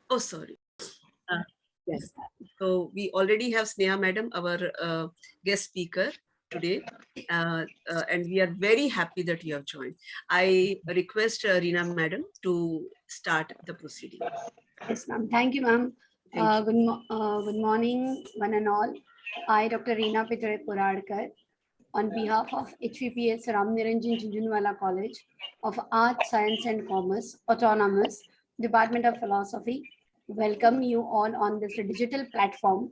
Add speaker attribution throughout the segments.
Speaker 1: Oh, sorry. Yes. So we already have Sneha Madam, our guest speaker today. And we are very happy that you have joined. I request Reena Madam to start the proceeding.
Speaker 2: Yes, ma'am. Thank you, ma'am.
Speaker 1: Thank you.
Speaker 2: Good morning, one and all. I, Dr. Reena Pitare Puradkar, on behalf of HVPS Ramniranjan Jhunjhunwala College of Arts, Science and Commerce, Autonomous, Department of Philosophy, welcome you all on this digital platform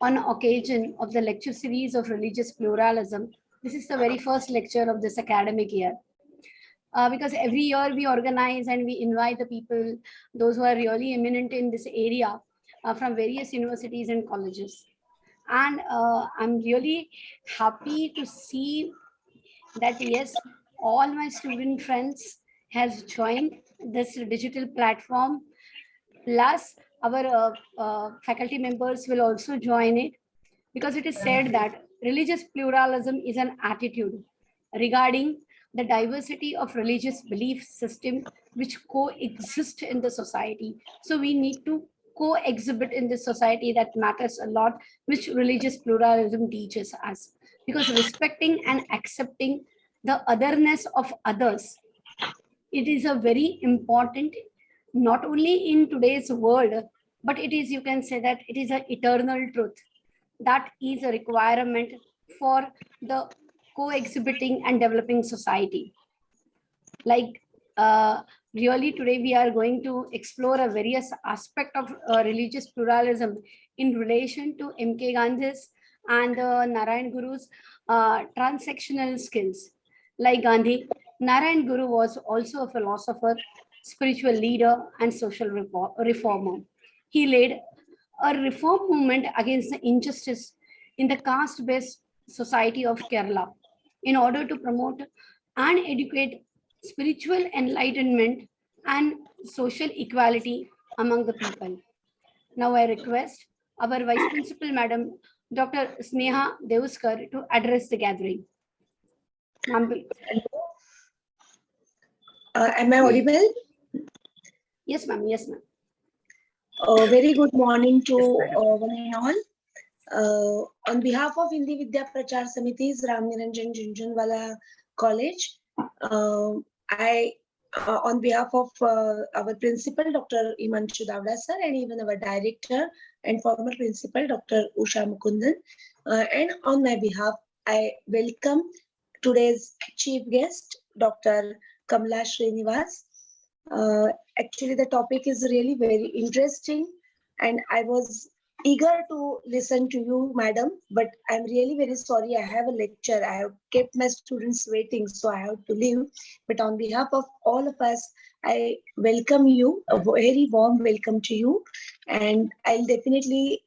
Speaker 2: on occasion of the lecture series of Religious Pluralism. This is the very first lecture of this academic year. Because every year we organize and we invite the people, those who are really eminent in this area from various universities and colleges. And I'm really happy to see that, yes, all my student friends has joined this digital platform. Plus, our faculty members will also join it, because it is said that religious pluralism is an attitude regarding the diversity of religious belief system which coexist in the society. So we need to co-exhibit in this society. That matters a lot, which religious pluralism teaches us, because respecting and accepting the otherness of others, it is a very important, not only in today's world, but it is, you can say that it is an eternal truth that is a requirement for the co-exhibiting and developing society. Like really today we are going to explore a various aspect of religious pluralism in relation to MK Gandhi's and Narayan Guru's transactional skills. Like Gandhi, Narayan Guru was also a philosopher, spiritual leader and social reformer. He led a reform movement against the injustice in the caste-based society of Kerala in order to promote and educate spiritual enlightenment and social equality among the people. Now I request our Vice Principal Madam, Dr. Sneha Devuskar, to address the gathering. Ma'am, please.
Speaker 3: Am I audible?
Speaker 2: Yes, ma'am. Yes, ma'am.
Speaker 3: Very good morning to one and all. On behalf of Hindi Vidya Prachar Samiti's Ramniranjan Jhunjhunwala College, on behalf of our principal, Dr. Imanshu Davda sir, and even our director and former principal, Dr. Usha Mukundan, and on my behalf, I welcome today's chief guest, Dr. Kamala Srinivas. Actually, the topic is really very interesting, and I was eager to listen to you, madam, but I'm really very sorry. I have a lecture. I have kept my students waiting, so I have to leave. But on behalf of all of us, I welcome you, a very warm welcome to you, and I'll definitely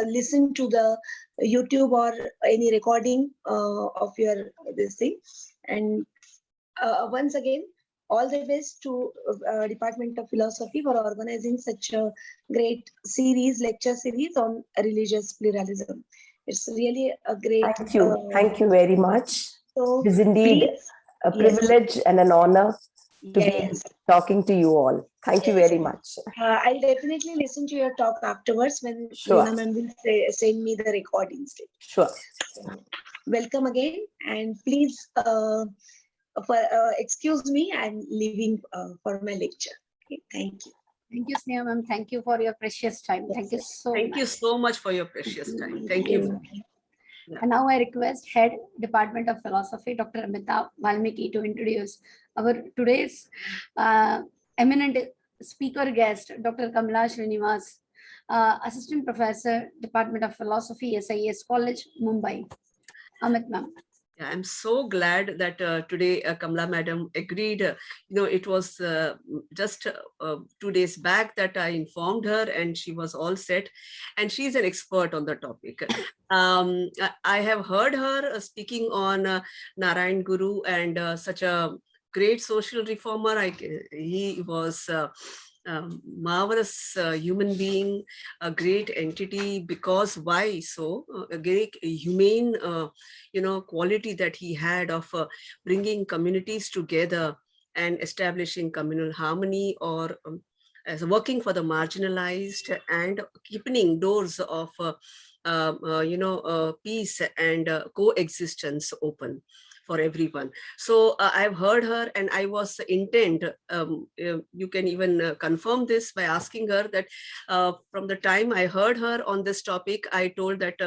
Speaker 3: listen to the YouTube or any recording of your this thing. And once again, all the best to Department of Philosophy for organizing such a great series, lecture series on religious pluralism. It's really a great...
Speaker 4: Thank you. Thank you very much.
Speaker 3: So
Speaker 4: it is indeed a privilege and an honor to be talking to you all. Thank you very much.
Speaker 3: I'll definitely listen to your talk afterwards when Reena ma'am will send me the recordings.
Speaker 4: Sure.
Speaker 3: Welcome again, and please excuse me, I'm leaving for my lecture. Okay, thank you.
Speaker 2: Thank you, Sneha ma'am. Thank you for your precious time. Thank you so much.
Speaker 1: Thank you so much for your precious time. Thank you.
Speaker 2: Yeah. And now I request Head Department of Philosophy, Dr. Amita Valmiki, to introduce our today's eminent speaker guest, Dr. Kamala Srinivas, Assistant Professor, Department of Philosophy, SIES College, Mumbai. Amit ma'am.
Speaker 1: Yeah, I'm so glad that today Kamala Madam agreed. It was just 2 days back that I informed her, and she was all set. And she's an expert on the topic. I have heard her speaking on Narayan Guru, and such a great social reformer. He was marvelous human being, a great entity, because why so? A great humane quality that he had of bringing communities together and establishing communal harmony, or as working for the marginalized and keeping doors of peace and coexistence open for everyone. So I've heard her, and I was intent. You can even confirm this by asking her that from the time I heard her on this topic, I told that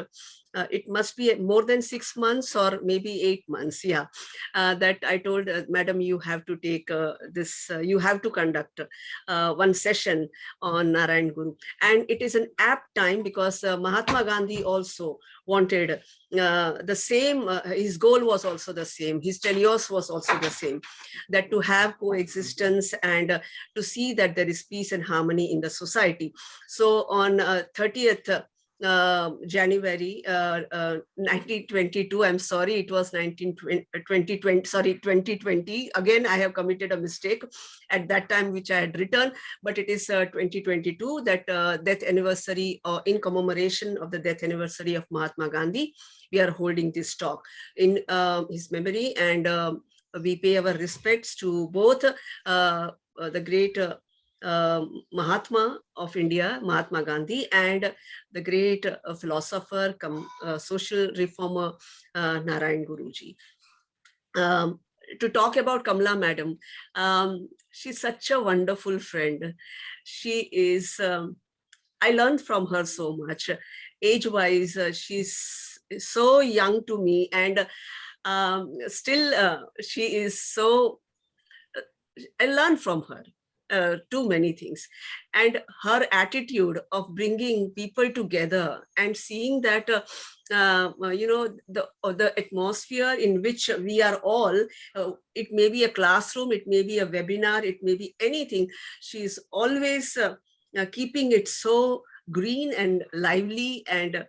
Speaker 1: it must be more than 6 months or maybe 8 months. Yeah, that I told, Madam, you have to take this. You have to conduct one session on Narayan Guru, and it is an apt time because Mahatma Gandhi also wanted the same. His goal was also the same. His telos was also the same, that to have coexistence and to see that there is peace and harmony in the society. So on 30th January 1922, I'm sorry, it was 2020. Again, I have committed a mistake at that time, which I had written, but it is 2022, that death anniversary, in commemoration of the death anniversary of Mahatma Gandhi. We are holding this talk in his memory, and we pay our respects to both the great Mahatma of India, Mahatma Gandhi, and the great philosopher, social reformer, Narayan Guruji. To talk about Kamala Madam, she's such a wonderful friend. She is, I learned from her so much. Age-wise, she's so young to me, and still she is so, I learned from her too many things, and her attitude of bringing people together and seeing that the atmosphere in which we are all, it may be a classroom, it may be a webinar, it may be anything. She's always keeping it so green and lively and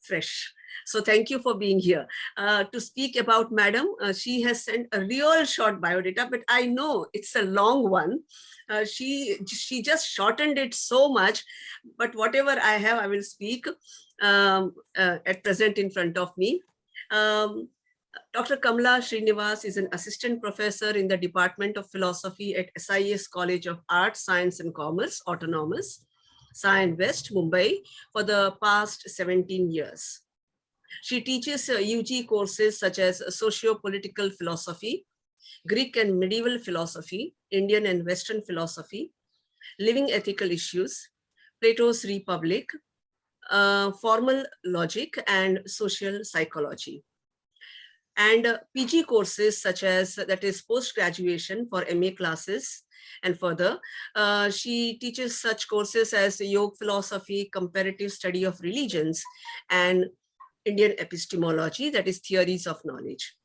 Speaker 1: fresh. So thank you for being here. To speak about Madam, she has sent a real short biodata, but I know it's a long one. She just shortened it so much, but whatever I have, I will speak at present in front of me. Dr. Kamala Srinivas is an assistant professor in the Department of Philosophy at SIES College of Arts, Science and Commerce, Autonomous, Sion West, Mumbai, for the past 17 years. She teaches UG courses such as socio-political philosophy, Greek and medieval philosophy, Indian and Western philosophy, living ethical issues, Plato's Republic, formal logic, and social psychology. And PG courses such as, that is post-graduation for MA classes and further. She teaches such courses as Yoga philosophy, comparative study of religions, and Indian epistemology, that is theories of knowledge.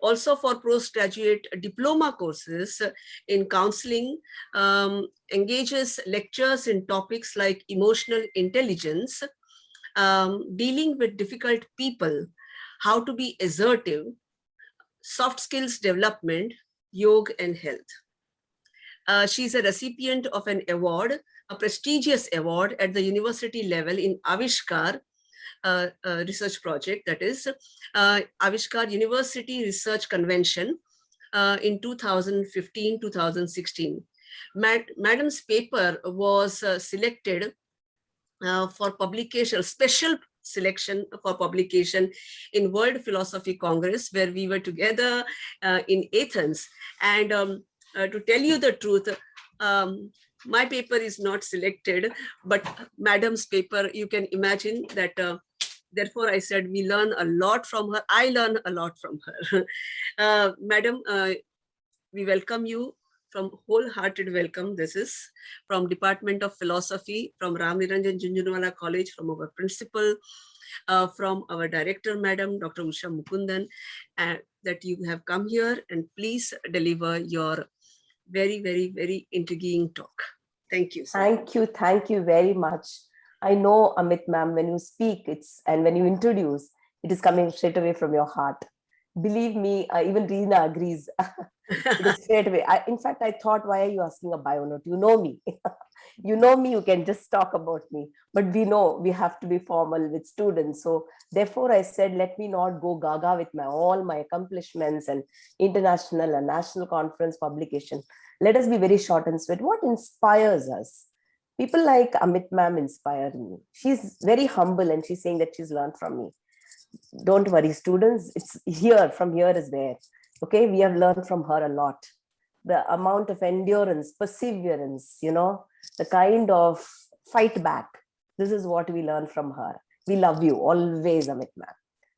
Speaker 1: Also for postgraduate diploma courses in counseling, engages lectures in topics like emotional intelligence, dealing with difficult people, how to be assertive, soft skills development, yoga and health. She's a recipient of an award, a prestigious award at the university level in Avishkar research project, that is Avishkar University Research Convention in 2015-2016. Madam's paper was selected for publication, special selection for publication in World Philosophy Congress, where we were together in Athens. And to tell you the truth, my paper is not selected, but Madam's paper, you can imagine that. Therefore, I said we learn a lot from her. I learn a lot from her. Madam, we welcome you, from wholehearted welcome. This is from Department of Philosophy, from Ram Niranjan Junjunwala College, from our principal, from our director, Madam Dr. Usha Mukundan, that you have come here, and please deliver your very, very, very intriguing talk. Thank you. Sir.
Speaker 4: Thank you very much. I know, Amit ma'am, when you speak, and when you introduce, it is coming straight away from your heart. Believe me, even Reena agrees. It is straight away. In fact, I thought, why are you asking a bio note? You know me. You know me, you can just talk about me. But we know we have to be formal with students. So therefore, I said, let me not go gaga with all my accomplishments and international and national conference publication. Let us be very short and sweet. What inspires us? People like Amit ma'am inspire me. She's very humble and she's saying that she's learned from me. Don't worry, students, it's here, from here is there. Okay, we have learned from her a lot. The amount of endurance, perseverance, the kind of fight back. This is what we learn from her. We love you always, Amit ma'am.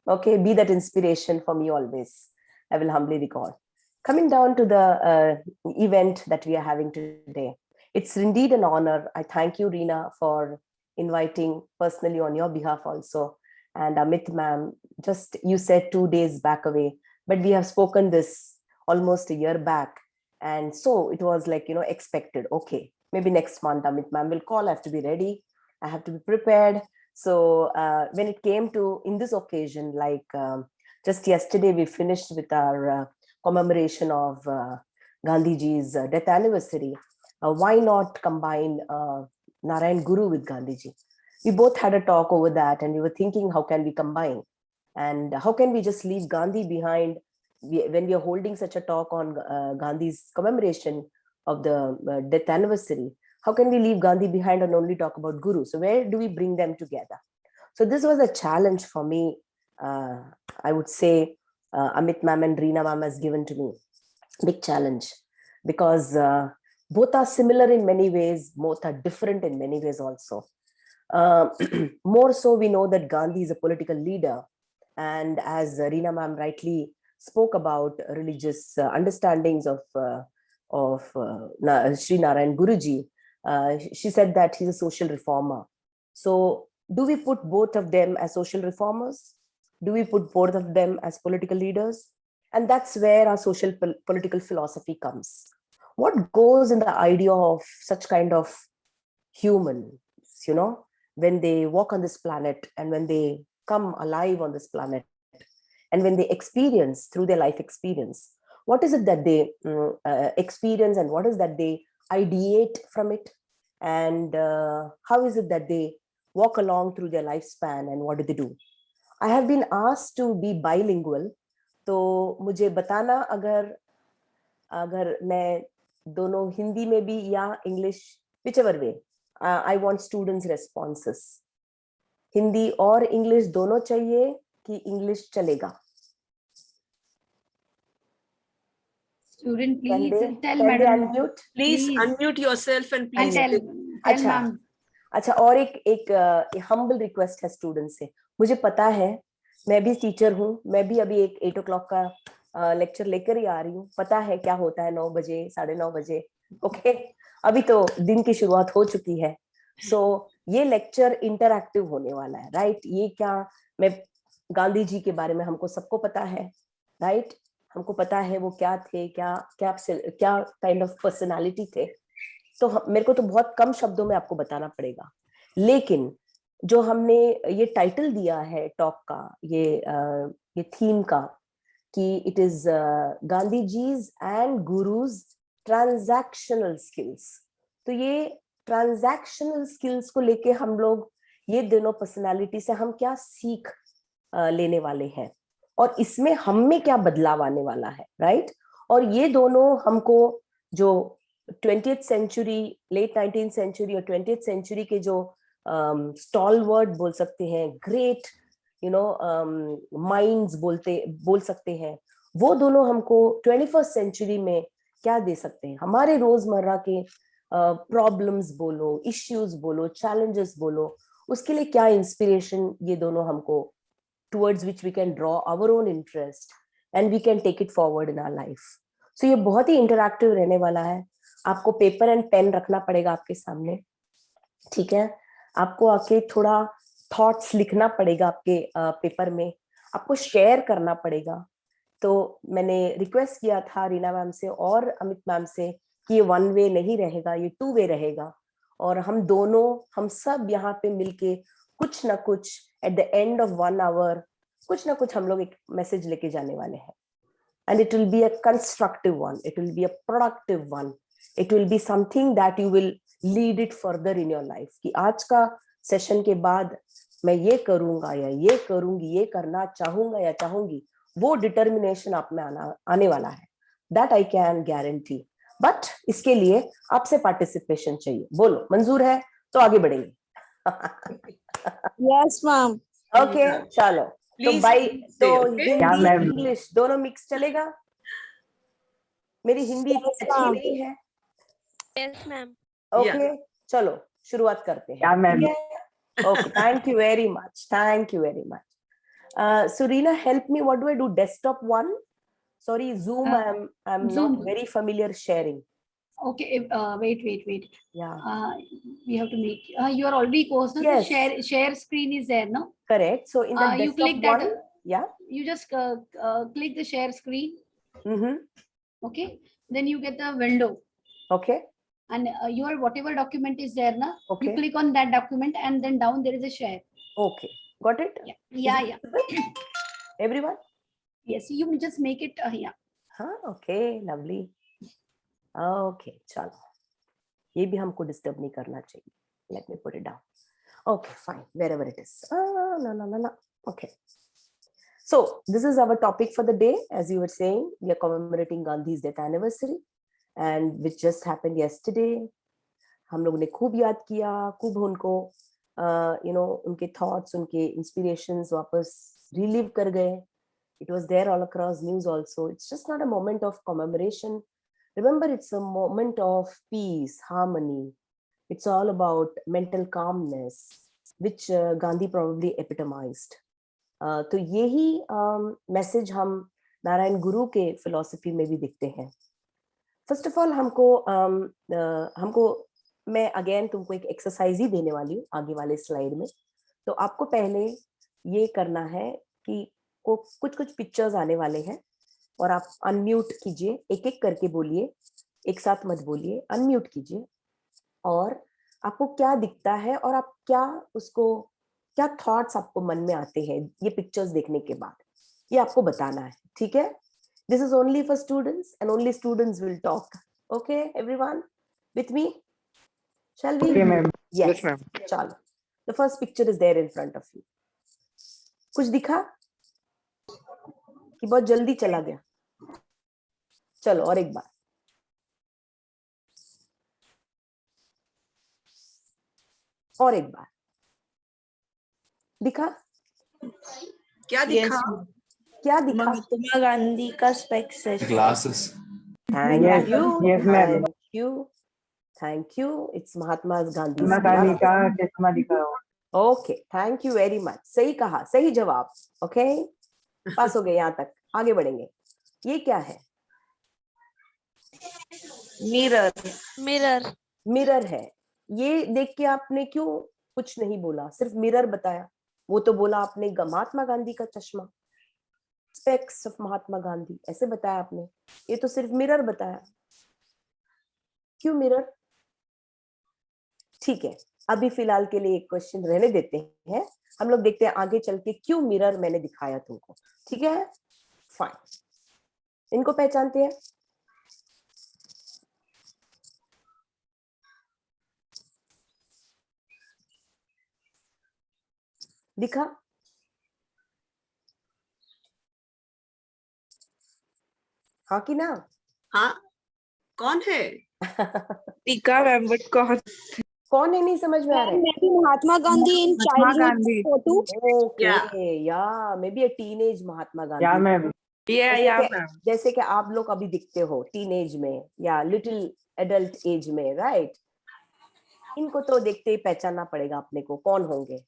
Speaker 4: Okay, be that inspiration for me always. I will humbly recall. Coming down to the event that we are having today, it's indeed an honor. I thank you, Reena, for inviting personally on your behalf also. And Amit ma'am, just you said 2 days back away, but we have spoken this almost a year back. And so it was like, expected. Okay, maybe next month Amit ma'am will call. I have to be ready. I have to be prepared. So when it came to in this occasion, like just yesterday, we finished with our commemoration of Gandhiji's death anniversary. Why not combine Narayan Guru with Gandhiji? We both had a talk over that, and we were thinking, how can we combine? And how can we just leave Gandhi behind when we are holding such a talk on Gandhi's commemoration of the death anniversary? How can we leave Gandhi behind and only talk about Guru? So where do we bring them together? So this was a challenge for me. I would say Amit ma'am and Reena ma'am has given to me. Big challenge, because both are similar in many ways, both are different in many ways also. More so, we know that Gandhi is a political leader. And as Reena ma'am rightly spoke about religious understandings of Sri Narayan Guruji, she said that he's a social reformer. So do we put both of them as social reformers? Do we put both of them as political leaders? And that's where our social political philosophy comes. What goes in the idea of such kind of humans, when they walk on this planet and when they come alive on this planet and when they experience through their life experience, what is it that they experience and what is that they ideate from it? And how is it that they walk along through their lifespan and what do they do? I have been asked to be bilingual. तो मुझे बताना अगर मैं दोनों हिंदी में भी या English, whichever way, I want students responses. Hindi और इंग्लिश दोनों चाहिए कि इंग्लिश चलेगा?
Speaker 2: Student, please tell
Speaker 4: can
Speaker 2: madam.
Speaker 4: they unmute?
Speaker 1: Please unmute yourself and please
Speaker 2: tell ma'am.
Speaker 4: अच्छा, और एक humble request है students से. मुझे पता है, मैं भी टीचर हूँ, मैं भी अभी एक 8 o'clock का लेक्चर लेकर ही आ रही हूँ. पता है क्या होता है 9 बजे, 9:30 बजे. ओके, अभी तो दिन की शुरुआत हो चुकी है. सो ये लेक्चर इंटरैक्टिव होने वाला है, राइट? ये क्या, मैं गांधी जी के बारे में हमको सबको पता है, राइट? हमको पता है वो क्या थे, क्या काइंड ऑफ पर्सनालिटी थे. तो मेरे को तो बहुत कम शब्दों में आपको बताना पड़ेगा. लेकिन जो हमने ये टाइटल दिया है टॉक का, ये थीम का, कि it is Gandhiji's and Guru's transactional skills. तो ये ट्रांजैक्शनल स्किल्स को लेके हम लोग ये दोनों पर्सनालिटी से हम क्या सीख लेने वाले हैं और इसमें हम में क्या बदलाव आने वाला है, राइट? और ये दोनों हमको जो 20th century, late 19th century और 20th सेंचुरी के जो स्टॉलवर्ड बोल सकते हैं, ग्रेट माइंड्स बोल सकते हैं, वो दोनों हमको 21st सेंचुरी में क्या दे सकते हैं. हमारे रोजमर्रा के प्रॉब्लम्स बोलो, इश्यूज बोलो, चैलेंजेस बोलो, उसके लिए क्या इंस्पिरेशन ये दोनों हमको, towards which we can draw our own interest and we can take it forward in our life. So ये बहुत ही इंटरैक्टिव रहने वाला है. आपको पेपर एंड पेन रखना पड़ेगा आपके सामने, ठीक है? आपको आके थोड़ा थॉट्स लिखना पड़ेगा आपके पेपर में, आपको शेयर करना पड़ेगा. तो मैंने रिक्वेस्ट किया था रीना मैम से और अमित मैम से कि ये 1 वे नहीं रहेगा, ये 2 वे रहेगा. और हम सब यहाँ पे मिलके कुछ ना कुछ at the end of 1 hour कुछ ना कुछ हम लोग एक मैसेज लेके जाने वाले हैं. And it will be a constructive one, it will be a productive one, it will be something that you will lead it further in your life. कि आज का सेशन के बाद मैं ये करूंगा या ये करूंगी, ये करना चाहूंगा या चाहूंगी, वो डिटर्मिनेशन आप में आने वाला है. That I can guarantee. But इसके लिए आपसे पार्टिसिपेशन चाहिए। बोलो मंजूर है तो आगे बढ़ेंगे।
Speaker 5: Yes ma'am.
Speaker 4: ओके चलो, तो
Speaker 1: Please,
Speaker 4: बाई
Speaker 1: please
Speaker 4: तो
Speaker 1: say, okay?
Speaker 4: Hindi
Speaker 5: ma'am.
Speaker 4: English दोनों मिक्स चलेगा? मेरी हिंदी इतनी
Speaker 5: Yes,
Speaker 4: अच्छी
Speaker 5: ma'am.
Speaker 4: नहीं है।
Speaker 5: Yes ma'am.
Speaker 4: ओके चलो शुरुआत करते हैं।
Speaker 5: Yeah, ma'am.
Speaker 4: ठीक है? Okay, thank you very much, thank you very much. Surina, help me, what do I do? Desktop 1? Sorry, Zoom, I'm
Speaker 2: Zoom.
Speaker 4: not very familiar sharing.
Speaker 2: Okay, wait.
Speaker 4: Yeah,
Speaker 2: We have to make. You are already course. No?
Speaker 4: Yes.
Speaker 2: The share screen is there, no?
Speaker 4: correct. So in the
Speaker 2: You
Speaker 4: desktop
Speaker 2: click that.
Speaker 4: 1, yeah.
Speaker 2: You just click the share screen.
Speaker 4: Mm-hmm.
Speaker 2: Okay. Then you get the window,
Speaker 4: Okay,
Speaker 2: and your whatever document is there, na?
Speaker 4: Okay.
Speaker 2: You click on that document, and then down there is a share.
Speaker 4: okay, got it?
Speaker 2: Yeah.
Speaker 4: Everyone?
Speaker 2: Yes. You just make it. Yeah.
Speaker 4: हाँ, okay, lovely. Okay, चलो, ये भी हमको disturb नहीं करना चाहिए. Let me put it down. Okay, fine, wherever it is. No. Okay. So this is our topic for the day. As you were saying, we are commemorating Gandhi's death anniversary, and which just happened yesterday. हम लोगों ने खूब याद किया, खूब उनको उनके thoughts, उनके inspirations वापस relive कर गए. It was there all across news also. It's just not a moment of commemoration. Remember, it's a moment of peace, harmony. It's all about mental calmness, which Gandhi probably epitomized. तो यही message हम नारायण गुरु के philosophy में भी दिखते हैं. First of all हमको मैं अगेन तुमको एक एक्सरसाइज ही देने वाली हूँ आगे वाले स्लाइड में. तो आपको पहले ये करना है कि कुछ पिक्चर्स आने वाले हैं और आप अनम्यूट कीजिए, एक एक करके बोलिए, एक साथ मत बोलिए, अनम्यूट कीजिए और आपको क्या दिखता है और आप क्या थॉट्स आपको मन में आते हैं ये पिक्चर्स देखने के बाद, ये आपको बताना है. ठीक है? This is only for students and only students will talk. Okay everyone, with me? Shall we?
Speaker 5: Okay, ma'am.
Speaker 4: Yes ma'am. चलो, the first picture is there in front of you. कुछ दिखा कि बहुत जल्दी चला गया? चलो और एक बार. और एक बार. दिखा?
Speaker 1: क्या दिखा?
Speaker 4: क्या दिखा?
Speaker 5: महात्मा गांधी का स्पेक्स है.
Speaker 6: Glasses.
Speaker 4: Thank you.
Speaker 5: Yes, ma'am.
Speaker 4: Thank you. It's Mahatma Gandhi's
Speaker 5: Mahatma Gandhi का
Speaker 4: glasses.
Speaker 5: चश्मा दिखा.
Speaker 4: Okay, thank you very much. सही कहा, सही जवाब. Okay, पास हो गए यहाँ तक. आगे बढ़ेंगे. ये क्या है?
Speaker 5: मिरर.
Speaker 4: मिरर है. ये देख के आपने क्यों कुछ नहीं बोला, सिर्फ मिरर बताया? वो तो बोला आपने महात्मा गांधी का चश्मा, स्पेक्स ऑफ महात्मा गांधी, ऐसे बताया आपने. ये तो सिर्फ मिरर बताया. क्यों मिरर? ठीक है, अभी फिलहाल के लिए एक क्वेश्चन रहने देते हैं. हम लोग देखते हैं आगे चल के क्यों मिरर मैंने दिखाया तुमको. ठीक है, फाइन. इनको पहचानते हैं? दिखा? हाँ कि ना?
Speaker 1: हाँ, कौन है?
Speaker 5: टीका मैम, बट
Speaker 4: कौन है नहीं समझ में आ रहा है?
Speaker 5: Mahatma Gandhi in childhood photo.
Speaker 4: Okay, yeah maybe a teenage Mahatma Gandhi.
Speaker 5: Yeah ma'am.
Speaker 4: जैसे कि आप लोग अभी दिखते हो टीनेज में या लिटिल एडल्ट एज में, राइट? इनको तो देखते ही पहचानना पड़ेगा अपने को, कौन होंगे.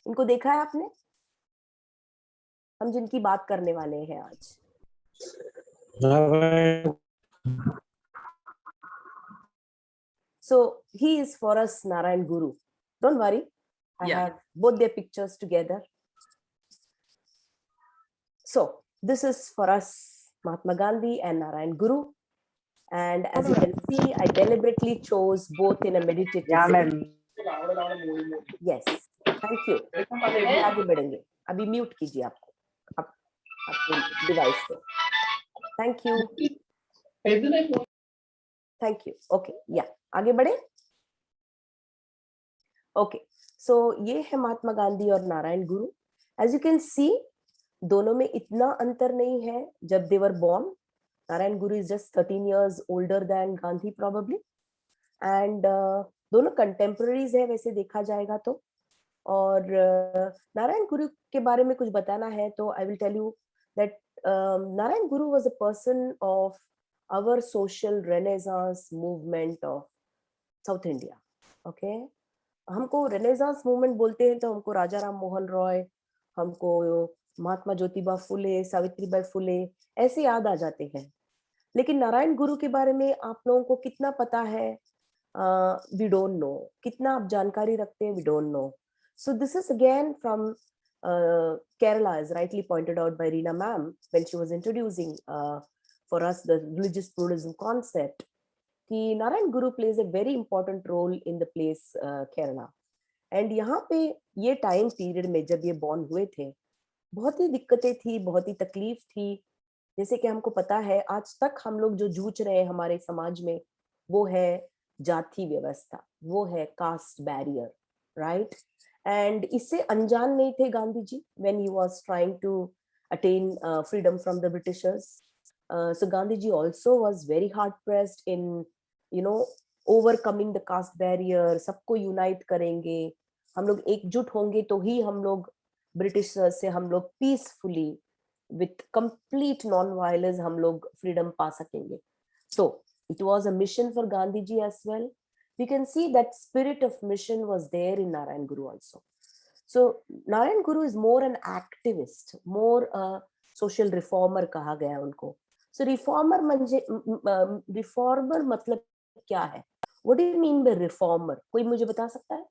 Speaker 4: इनको देखा है आपने? हम जिनकी बात करने वाले हैं आज. So he is for us Narayan Guru. Don't worry, I have both their pictures together. So this is for us Mahatma Gandhi and Narayan Guru, and as you can see, I deliberately chose both in a meditative
Speaker 5: या
Speaker 4: way.
Speaker 5: Ma'am.
Speaker 4: Yes, thank you. आगे बढ़ेंगे. अभी mute कीजिए आपको आपके device को. Thank you. Okay, या आगे बढ़े. ओके, सो ये है महात्मा गांधी और नारायण गुरु. एज यू कैन सी, दोनों में इतना अंतर नहीं है जब they were born. Narayan Guru is just 13 years older than Gandhi probably, and दोनों contemporaries है वैसे देखा जाएगा तो. और नारायण गुरु के बारे में कुछ बताना है तो I will tell you that Narayan Guru was a person of our social renaissance movement of South India. Okay, हमको रेनेसांस मूवमेंट बोलते हैं तो हमको राजा राम मोहन रॉय, हमको महात्मा ज्योतिबा फुले, सावित्रीबाई फुले ऐसे याद आ जाते हैं. लेकिन नारायण गुरु के बारे में आप लोगों को कितना पता है? We don't know. कितना आप जानकारी रखते हैं? We don't know. So this is again from Kerala, as rightly pointed out by Reena ma'am when she was introducing for us the religious pluralism concept. कि नारायण गुरु plays a very important role in the place Kerala. And यहाँ पे ये time period में जब ये born हुए थे, बहुत ही दिक्कतें थी, बहुत ही तकलीफ थी. जैसे कि हमको पता है आज तक हम लोग जो जूझ रहे हैं हमारे समाज में, वो है जाति व्यवस्था, वो है कास्ट बैरियर, राइट? एंड इससे अनजान नहीं थे Gandhi ji when he was trying to attain freedom from the Britishers. So Gandhi ji also was very hard pressed in overcoming the caste barrier. सबको unite करेंगे, हम लोग एकजुट होंगे तो ही हम लोग ब्रिटिश से हम लोग पीसफुली with complete non-violence हम लोग freedom पा सकेंगे. So it was a mission for Gandhi ji as well. We can see that spirit of mission was there in Narayan Guru also. So Narayan Guru is more an activist, more a social reformer कहा गया उनको. So reformer मतलब क्या है? What do you mean by reformer? कोई मुझे बता सकता है?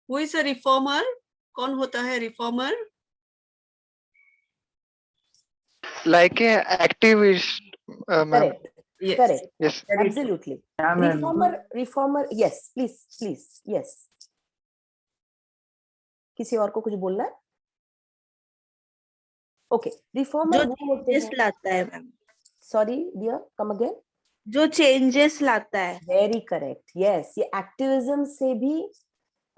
Speaker 1: Who is a reformer? कौन होता है reformer?
Speaker 6: Like a activist, ma'am.
Speaker 4: Correct.
Speaker 1: Yes.
Speaker 4: Correct.
Speaker 6: Yes.
Speaker 4: Absolutely. Reformer. Yes, please. Yes. किसी और को कुछ बोलना है? Okay. Reformer वो होते हैं.
Speaker 5: लाता है ma'am.
Speaker 4: Sorry, dear. Come again.
Speaker 5: जो चेंजेस लाता है.
Speaker 4: Very correct. Yes. ये एक्टिविज्म से भी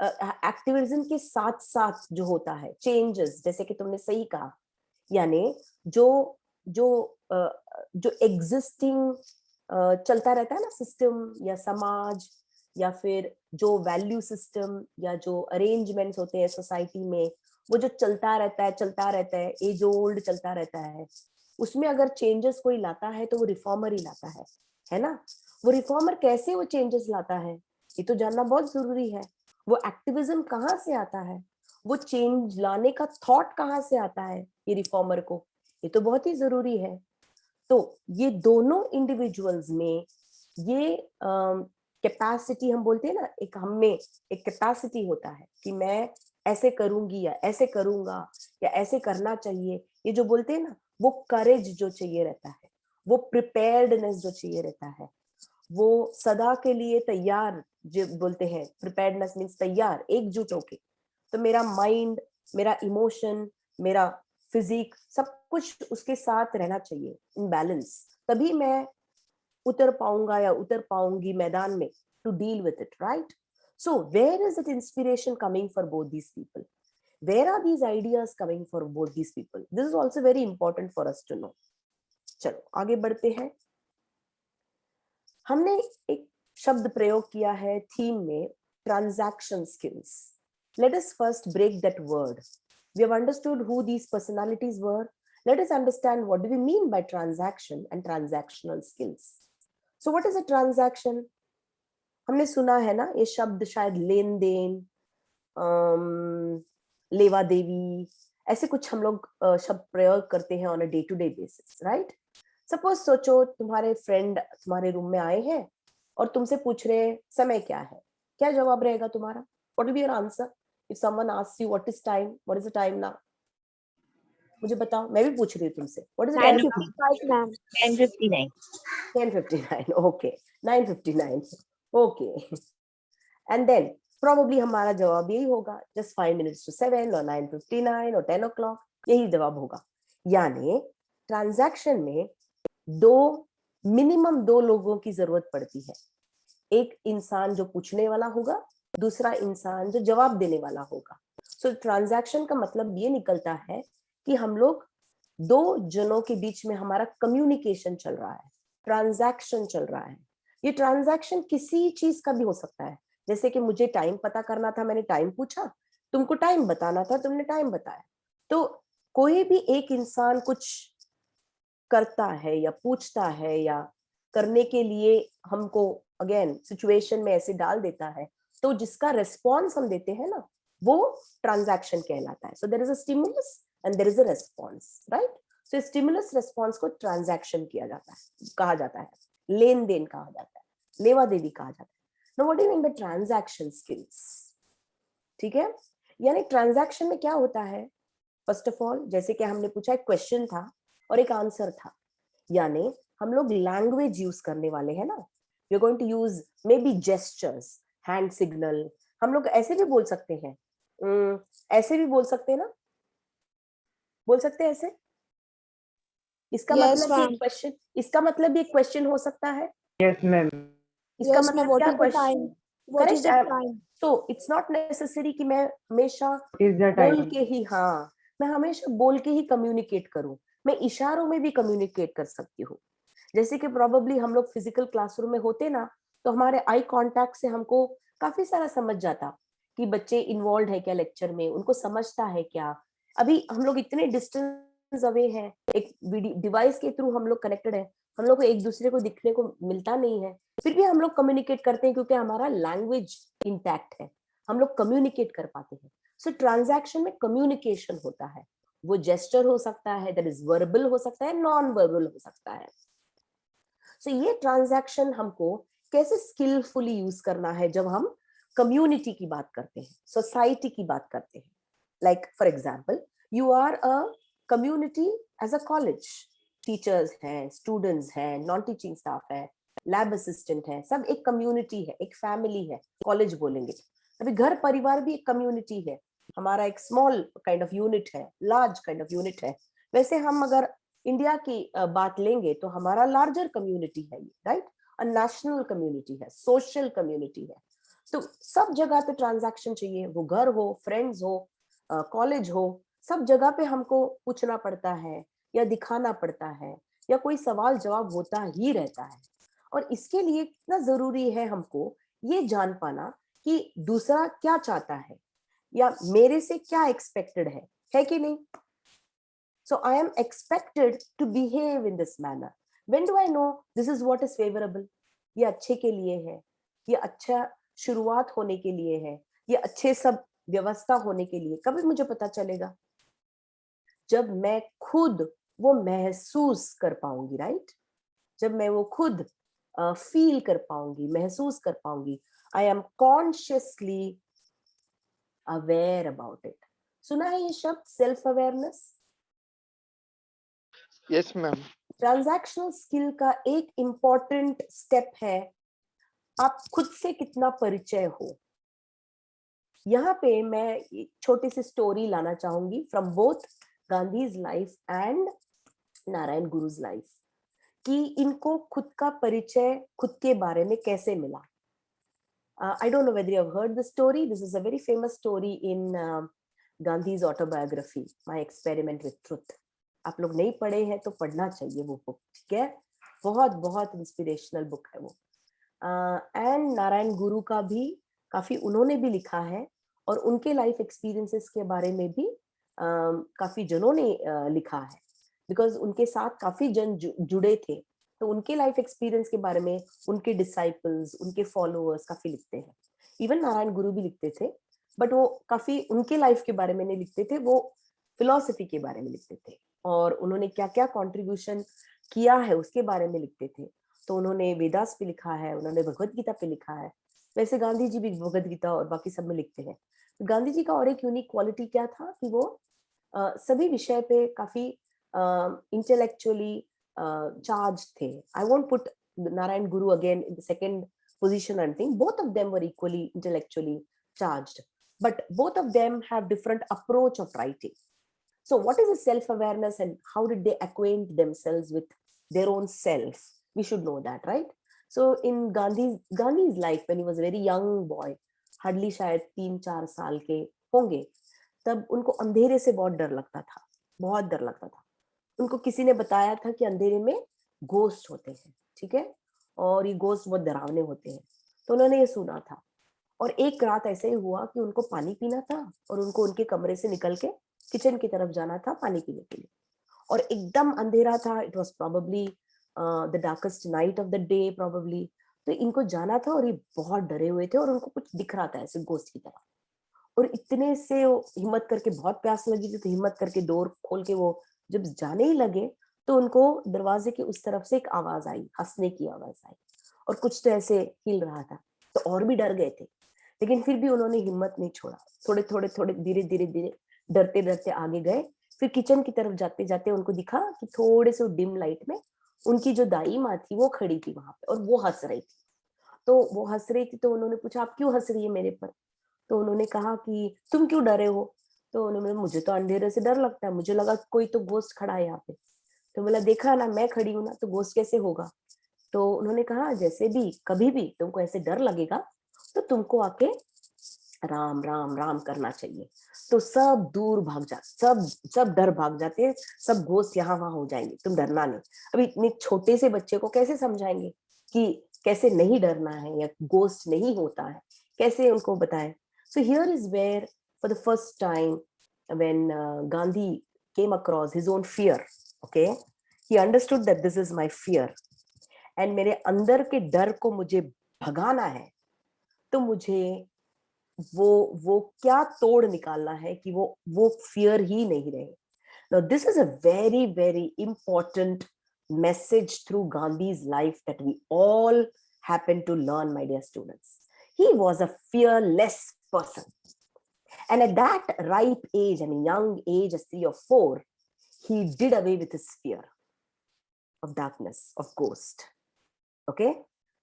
Speaker 4: एक्टिविज्म के साथ साथ जो होता है चेंजेस, जैसे कि तुमने सही कहा, यानी जो एग्जिस्टिंग चलता रहता है ना सिस्टम या समाज या फिर जो वैल्यू सिस्टम या जो अरेंजमेंट्स होते हैं सोसाइटी में, वो जो चलता रहता है एज ओल्ड चलता रहता है, उसमें अगर चेंजेस कोई लाता है तो वो रिफॉर्मर ही लाता है ना? वो रिफॉर्मर कैसे वो चेंजेस लाता है ये तो जानना बहुत जरूरी है. वो एक्टिविज्म कहाँ से आता है, वो चेंज लाने का थॉट कहाँ से आता है ये रिफॉर्मर को, ये तो बहुत ही जरूरी है. तो ये दोनों इंडिविजुअल्स में ये कैपेसिटी हम बोलते हैं ना, एक हम में एक कैपेसिटी होता है कि मैं ऐसे करूंगी या ऐसे करूंगा या ऐसे करना चाहिए. ये जो बोलते हैं ना, वो करेज जो चाहिए रहता है, वो प्रिपेयर्डनेस जो चाहिए रहता है, वो सदा के लिए तैयार जो बोलते हैं. प्रिपेयर्डनेस मीन्स तैयार, एकजुट होके. तो मेरा माइंड, मेरा इमोशन, मेरा फिजिक, सब कुछ उसके साथ रहना चाहिए इन बैलेंस, तभी मैं उतर पाऊंगा या उतर पाऊंगी मैदान में to deal with it, right? So where is it inspiration coming for both these people? Where are these ideas coming for both these people? This is also very important for us to know. चलो आगे बढ़ते हैं. हमने एक शब्द प्रयोग किया है थीम में, transaction skills. Let us first break that word. We have understood who these personalities were. Let us understand what do we mean by transaction and transactional skills. So what is a transaction? हमने सुना है ना ये शब्द, शायद लेन then, लेवा देवी, ऐसे कुछ हम लोग शब्द प्रयोग करते हैं on a day-to-day basis, right? Suppose सोचो तुम्हारे फ्रेंड तुम्हारे रूम में आए हैं और तुमसे पूछ रहे हैं समय क्या है, क्या जवाब रहेगा तुम्हारा? What will be your answer? If someone asks you what is time, what is the time now? मुझे बताओ, मैं भी पूछ रही हूँ तुमसे. What is the time?
Speaker 5: 9:59.
Speaker 4: 10:59. Okay. 9:59. Okay. And then probably हमारा जवाब यही होगा, just 5 minutes to 7 or 9:59 or 10 o'clock. यही जवाब होगा. यानी ट्रांजैक्शन में मिनिमम दो लोगों की जरूरत पड़ती है. एक इंसान जो पूछने वाला होगा, दूसरा इंसान जो जवाब देने वाला होगा। सो ट्रांजैक्शन का मतलब ये निकलता है कि हम लोग दो जनों के बीच में हमारा कम्युनिकेशन चल रहा है, ट्रांजैक्शन चल रहा है। ये ट्रांजैक्शन किसी चीज का भी हो सकता है, जैसे कि मुझे टाइम पता करना था, मैंने टाइम पूछा, तुमको टाइम बताना था, तुमने टाइम बताया। तो कोई भी एक इंसान कुछ करता है या पूछता है या करने के लिए हमको अगेन सिचुएशन में ऐसे डाल देता है, तो जिसका रिस्पॉन्स हम देते हैं ना, वो ट्रांजैक्शन कहलाता है। So there is a stimulus and there is a response, right? So stimulus response को ट्रांजैक्शन किया जाता है, कहा जाता है, लेन देन कहा जाता है, लेवा देवी कहा जाता है। Now what do you mean by transaction skills? ठीक है, यानी ट्रांजैक्शन में क्या होता है, फर्स्ट ऑफ ऑल जैसे कि हमने पूछा, एक क्वेश्चन था और एक आंसर था, यानी हम लोग लैंग्वेज यूज करने वाले हैं ना। We are going to use maybe gestures, hand signal, हम लोग ऐसे भी बोल सकते हैं, ऐसे भी बोल सकते हैं ना, बोल सकते हैं ऐसे। इसका
Speaker 5: Yes,
Speaker 4: मतलब ये
Speaker 5: ma'am.
Speaker 4: क्वेश्चन, इसका मतलब ये क्वेश्चन हो सकता है।
Speaker 7: Yes, ma'am.
Speaker 4: इसका
Speaker 5: Yes, ma'am.
Speaker 4: मतलब
Speaker 5: What
Speaker 4: क्या
Speaker 5: is the
Speaker 4: question,
Speaker 5: time? What is
Speaker 4: correct?
Speaker 5: the time?
Speaker 4: So it's not necessary कि मैं हमेशा
Speaker 7: Is the
Speaker 4: बोल
Speaker 7: time.
Speaker 4: के ही, हाँ, मैं हमेशा बोल के ही कम्युनिकेट करूं, मैं इशारों में भी कम्युनिकेट कर सकती हूँ। जैसे कि प्रोबेबली हम लोग फिजिकल क्लासरूम में होते ना, तो हमारे आई कांटेक्ट से हमको काफी सारा समझ जाता कि बच्चे इन्वॉल्व है क्या लेक्चर में, उनको समझता है क्या। अभी हम लोग इतने डिस्टेंस अवे हैं, एक डिवाइस के थ्रू हम लोग कनेक्टेड है, हम लोग को एक दूसरे को दिखने को मिलता नहीं है, फिर भी हम लोग कम्युनिकेट करते हैं क्योंकि हमारा लैंग्वेज इंटैक्ट है, हम लोग कम्युनिकेट कर पाते हैं। सो ट्रांजैक्शन में कम्युनिकेशन होता है, वो जेस्चर हो सकता है, दैट इज वर्बल हो सकता है, नॉन वर्बल हो सकता है। सो ये ट्रांजैक्शन हमको कैसे स्किलफुली यूज करना है जब हम कम्युनिटी की बात करते हैं, सोसाइटी की बात करते हैं। Like for example, you are a community as a college, teachers हैं, स्टूडेंट्स हैं, नॉन टीचिंग स्टाफ है, लैब असिस्टेंट है, सब एक कम्युनिटी है, एक फैमिली है, कॉलेज बोलेंगे। अभी घर परिवार भी एक कम्युनिटी है, हमारा एक स्मॉल काइंड ऑफ यूनिट है, लार्ज काइंड ऑफ यूनिट है। वैसे हम अगर इंडिया की बात लेंगे तो हमारा लार्जर कम्युनिटी है, राइट? नेशनल कम्युनिटी है, सोशल कम्युनिटी है। तो सब जगह पे ट्रांजैक्शन चाहिए, वो घर हो, फ्रेंड्स हो, कॉलेज हो, सब जगह पे हमको पूछना पड़ता है या दिखाना पड़ता है या कोई सवाल जवाब होता ही रहता है। और इसके लिए कितना जरूरी है हमको ये जान पाना कि दूसरा क्या चाहता है या मेरे से क्या एक्सपेक्टेड है कि नहीं? So I am expected to behave in this manner. When do I know this is what is favorable? ये अच्छे के लिए है, ये अच्छा शुरुआत होने के लिए है, ये अच्छे सब व्यवस्था होने के लिए। कभी मुझे पता चलेगा जब मैं खुद वो महसूस कर पाऊंगी, राइट? जब मैं वो खुद फील कर पाऊंगी, महसूस कर पाऊंगी, I am consciously aware about it. सुना है ये शब्द self awareness?
Speaker 6: Yes, ma'am.
Speaker 4: Transactional skill का एक इंपॉर्टेंट स्टेप है आप खुद से कितना परिचय हो। यहाँ पे मैं एक छोटी सी स्टोरी लाना चाहूंगी from both Gandhi's life and Narayan Guru's life, कि इनको खुद का परिचय खुद के बारे में कैसे मिला। I don't know whether you have heard the story. This is a very famous story in Gandhi's autobiography, My Experiment with Truth. आप लोग नहीं पढ़े हैं तो पढ़ना चाहिए वो बुक, ठीक है? बहुत बहुत इंस्पिरेशनल बुक है वो। एंड नारायण गुरु का भी काफी उन्होंने भी लिखा है और उनके लाइफ एक्सपीरियंसेस के बारे में भी काफी जनों ने लिखा है, बिकॉज उनके साथ काफी जन जुड़े थे, तो उनके लाइफ एक्सपीरियंस के बारे में उनके डिसाइपल्स, उनके फॉलोअर्स काफी लिखते हैं। इवन नारायण गुरु भी लिखते थे, बट वो काफी उनके लाइफ के बारे में नहीं लिखते थे, वो फिलॉसफी के बारे में लिखते थे और उन्होंने क्या क्या कंट्रीब्यूशन किया है उसके बारे में लिखते थे। तो उन्होंने वेदास पे लिखा है, उन्होंने भगवत गीता पे लिखा है। वैसे गांधी जी भी भगवत गीता और बाकी सब में लिखते हैं। तो गांधी जी का और एक यूनिक क्वालिटी क्या था कि वो सभी विषय पे काफी इंटेलेक्चुअली चार्ज थे। I won't put Narayan Guru again in the second position and thing. Both of them were equally intellectually charged, but both of them have different approach of writing. So what is the self-awareness and how did they acquaint themselves with their own self? We should know that, right? So in Gandhi's life, when he was a very young boy, hardly शायद 3-4 साल के होंगे, तब उनको अंधेरे से बहुत डर लगता था, बहुत डर लगता था. उनको किसी ने बताया था कि अंधेरे में घोस्ट होते हैं, ठीक है, और ये घोस्ट बहुत डरावने होते हैं. तो उन्होंने ये सुना था, और एक रात ऐसे ही हुआ कि उनको पानी पीना था और उनको उनके कमरे से निकल के किचन की तरफ जाना था पानी पीने के लिए, और एकदम अंधेरा था. It was probably the darkest night of the day probably. तो इनको जाना था और ये बहुत डरे हुए थे और उनको कुछ दिख रहा था ऐसे घोस्ट की तरह. और इतने से वो हिम्मत करके, बहुत प्यास लगी थी तो हिम्मत करके डोर खोल के वो जब जाने ही लगे, तो उनको दरवाजे के उस तरफ से एक आवाज आई, हंसने की आवाज आई, और कुछ तो ऐसे हिल रहा था. तो और भी डर गए थे, लेकिन फिर भी उन्होंने हिम्मत नहीं छोड़ा. थोड़े थोड़े थोड़े धीरे धीरे धीरे डरते डरते आगे गए. फिर किचन की तरफ जाते जाते उनको दिखा कि थोड़े से डिम लाइट में उनकी जो दाई माँ थी वो खड़ी थी वहां पे, और वो हंस रही थी. तो वो हंस रही थी, तो उन्होंने पूछा, आप क्यों हंस रही है मेरे पर? तो उन्होंने कहा कि तुम क्यों डरे हो? तो उन्होंने, मुझे तो अंधेरे से डर लगता है, मुझे लगा कोई तो घोस्ट खड़ा है यहाँ पे. तो बोला, देखा ना, मैं खड़ी हूँ ना, तो घोस्ट कैसे होगा? तो उन्होंने कहा, जैसे भी कभी भी तुमको ऐसे डर लगेगा तो तुमको आके राम राम राम करना चाहिए. तो सब दूर भाग जा, सब डर भाग जाते हैं, सब घोस्ट यहाँ वहां हो जाएंगे, तुम डरना नहीं. अभी इतने छोटे से बच्चे को कैसे समझाएंगे कि कैसे नहीं डरना है या घोस्ट नहीं होता है, कैसे उनको बताएं? So here is where for the first time when Gandhi came across his own fear, okay, he understood that this is my fear, and मेरे अंदर के डर को मुझे भगाना है, तो मुझे वो क्या तोड़ निकालना है कि वो फियर ही नहीं रहे. Now this is a very very important message through Gandhi's life that we all happen to learn, my dear students. He was a fearless person, and at that ripe age, I mean young age as 3 or 4, he did away with his fear of darkness, of ghost. Okay,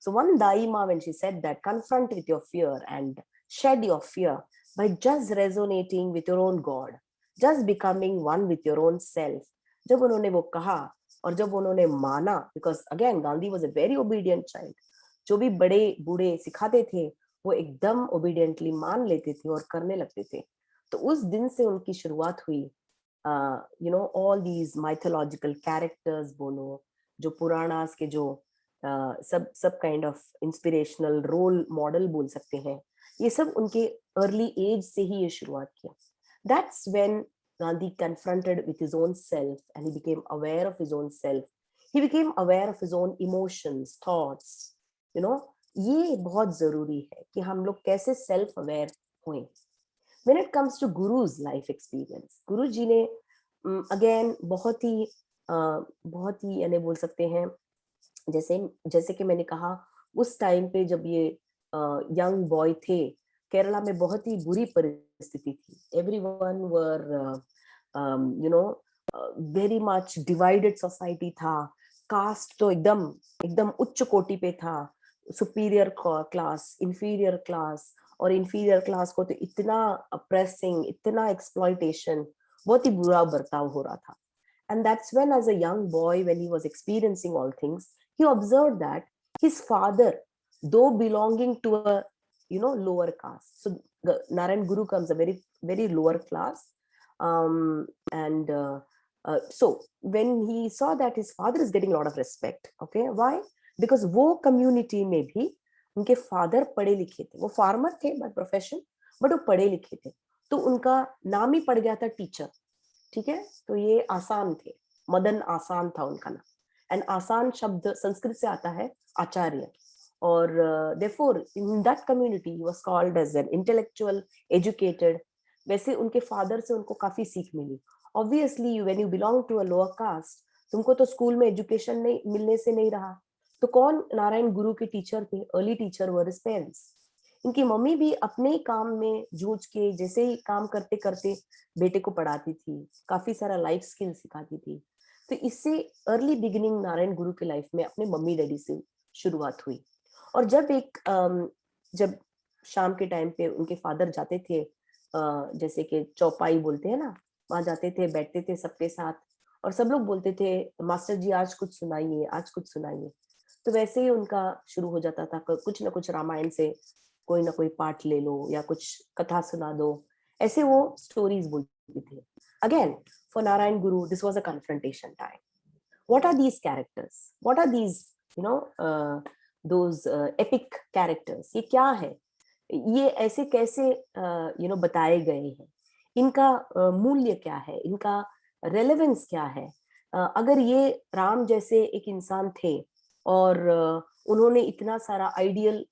Speaker 4: so one daima, when she said that, confront with your fear and shed your fear by just resonating with your own God, just becoming one with your own self. जब उन्होंने वो कहा और जब उन्होंने माना, because again Gandhi was a very obedient child, जो भी बड़े बूढ़े सिखाते थे वो एकदम ओबीडियंटली मान लेते थे और करने लगते थे. तो उस दिन से उनकी शुरुआत हुई. ऑल दीज माइथोलॉजिकल कैरेक्टर्स बोलो, जो पुराणास के जो सब kind of inspirational role model बोल सकते हैं, ये सब उनके अर्ली एज से ही ये शुरुआत किया. That's when Gandhi confronted with his own self and he became aware of his own self. He became aware of his own emotions, thoughts. ये बहुत जरूरी है कि हम लोग कैसे सेल्फ अवेयर हुए. When it comes to Guru's life experience, गुरु जी ने अगेन बहुत ही यानी बोल सकते हैं, जैसे कि मैंने कहा, उस टाइम पे जब ये यंग बॉय थे, केरला में बहुत ही बुरी परिस्थिति थी. Everyone were very much divided society था. कास्ट तो एकदम उच्च कोटि पे था. सुपीरियर क्लास, इंफीरियर क्लास, और इंफीरियर क्लास को तो इतना अप्रेसिंग, इतना एक्सप्लॉइटेशन, बहुत ही बुरा बर्ताव हो रहा था. And that's when, as a young boy, when he was experiencing all things, he observed that his father, though belonging to a lower caste, so the Narayan Guru comes a very very lower class, and so when he saw that his father is getting a lot of respect, okay, why? Because वो community में भी उनके father पढ़े लिखे थे. वो farmer थे by profession, but वो पढ़े लिखे थे, तो उनका नाम ही पड़ गया था टीचर. ठीक है, तो ये आसान थे, मदन आसान था उनका नाम. एंड आसान शब्द संस्कृत से आता है आचार्य, और therefore in that community he was called as an intellectual, educated. वैसे उनके फादर से उनको काफी सीख मिली. Obviously when you belong to a lower caste, तुमको तो स्कूल में एजुकेशन नहीं मिलने से नहीं रहा. तो कौन नारायण गुरु के टीचर थे? अर्ली टीचर वर हिज पेरेंट्स. इनकी मम्मी भी अपने काम में जूझ के, जैसे ही काम करते करते बेटे को पढ़ाती थी, काफी सारा लाइफ स्किल सिखाती थी. तो इससे अर्ली बिगिनिंग नारायण गुरु के लाइफ में अपने मम्मी डैडी से शुरुआत हुई. और जब शाम के टाइम पे उनके फादर जाते थे, जैसे कि चौपाई बोलते हैं ना, वहां जाते थे, बैठते थे सबके साथ, और सब लोग बोलते थे, मास्टर जी आज कुछ सुनाइए, आज कुछ सुनाइए. तो वैसे ही उनका शुरू हो जाता था, कुछ ना कुछ रामायण से कोई ना कोई पाठ ले लो या कुछ कथा सुना दो, ऐसे वो स्टोरीज बोलती थी. Again, for Narayan Guru this was a confrontation time. What are these characters? What are these, those epic characters? ये क्या है? ये ऐसे कैसे बताए गए हैं? इनका मूल्य क्या है? इनका रेलेवेंस क्या है? अगर ये राम जैसे एक इंसान थे और उन्होंने इतना सारा आइडियल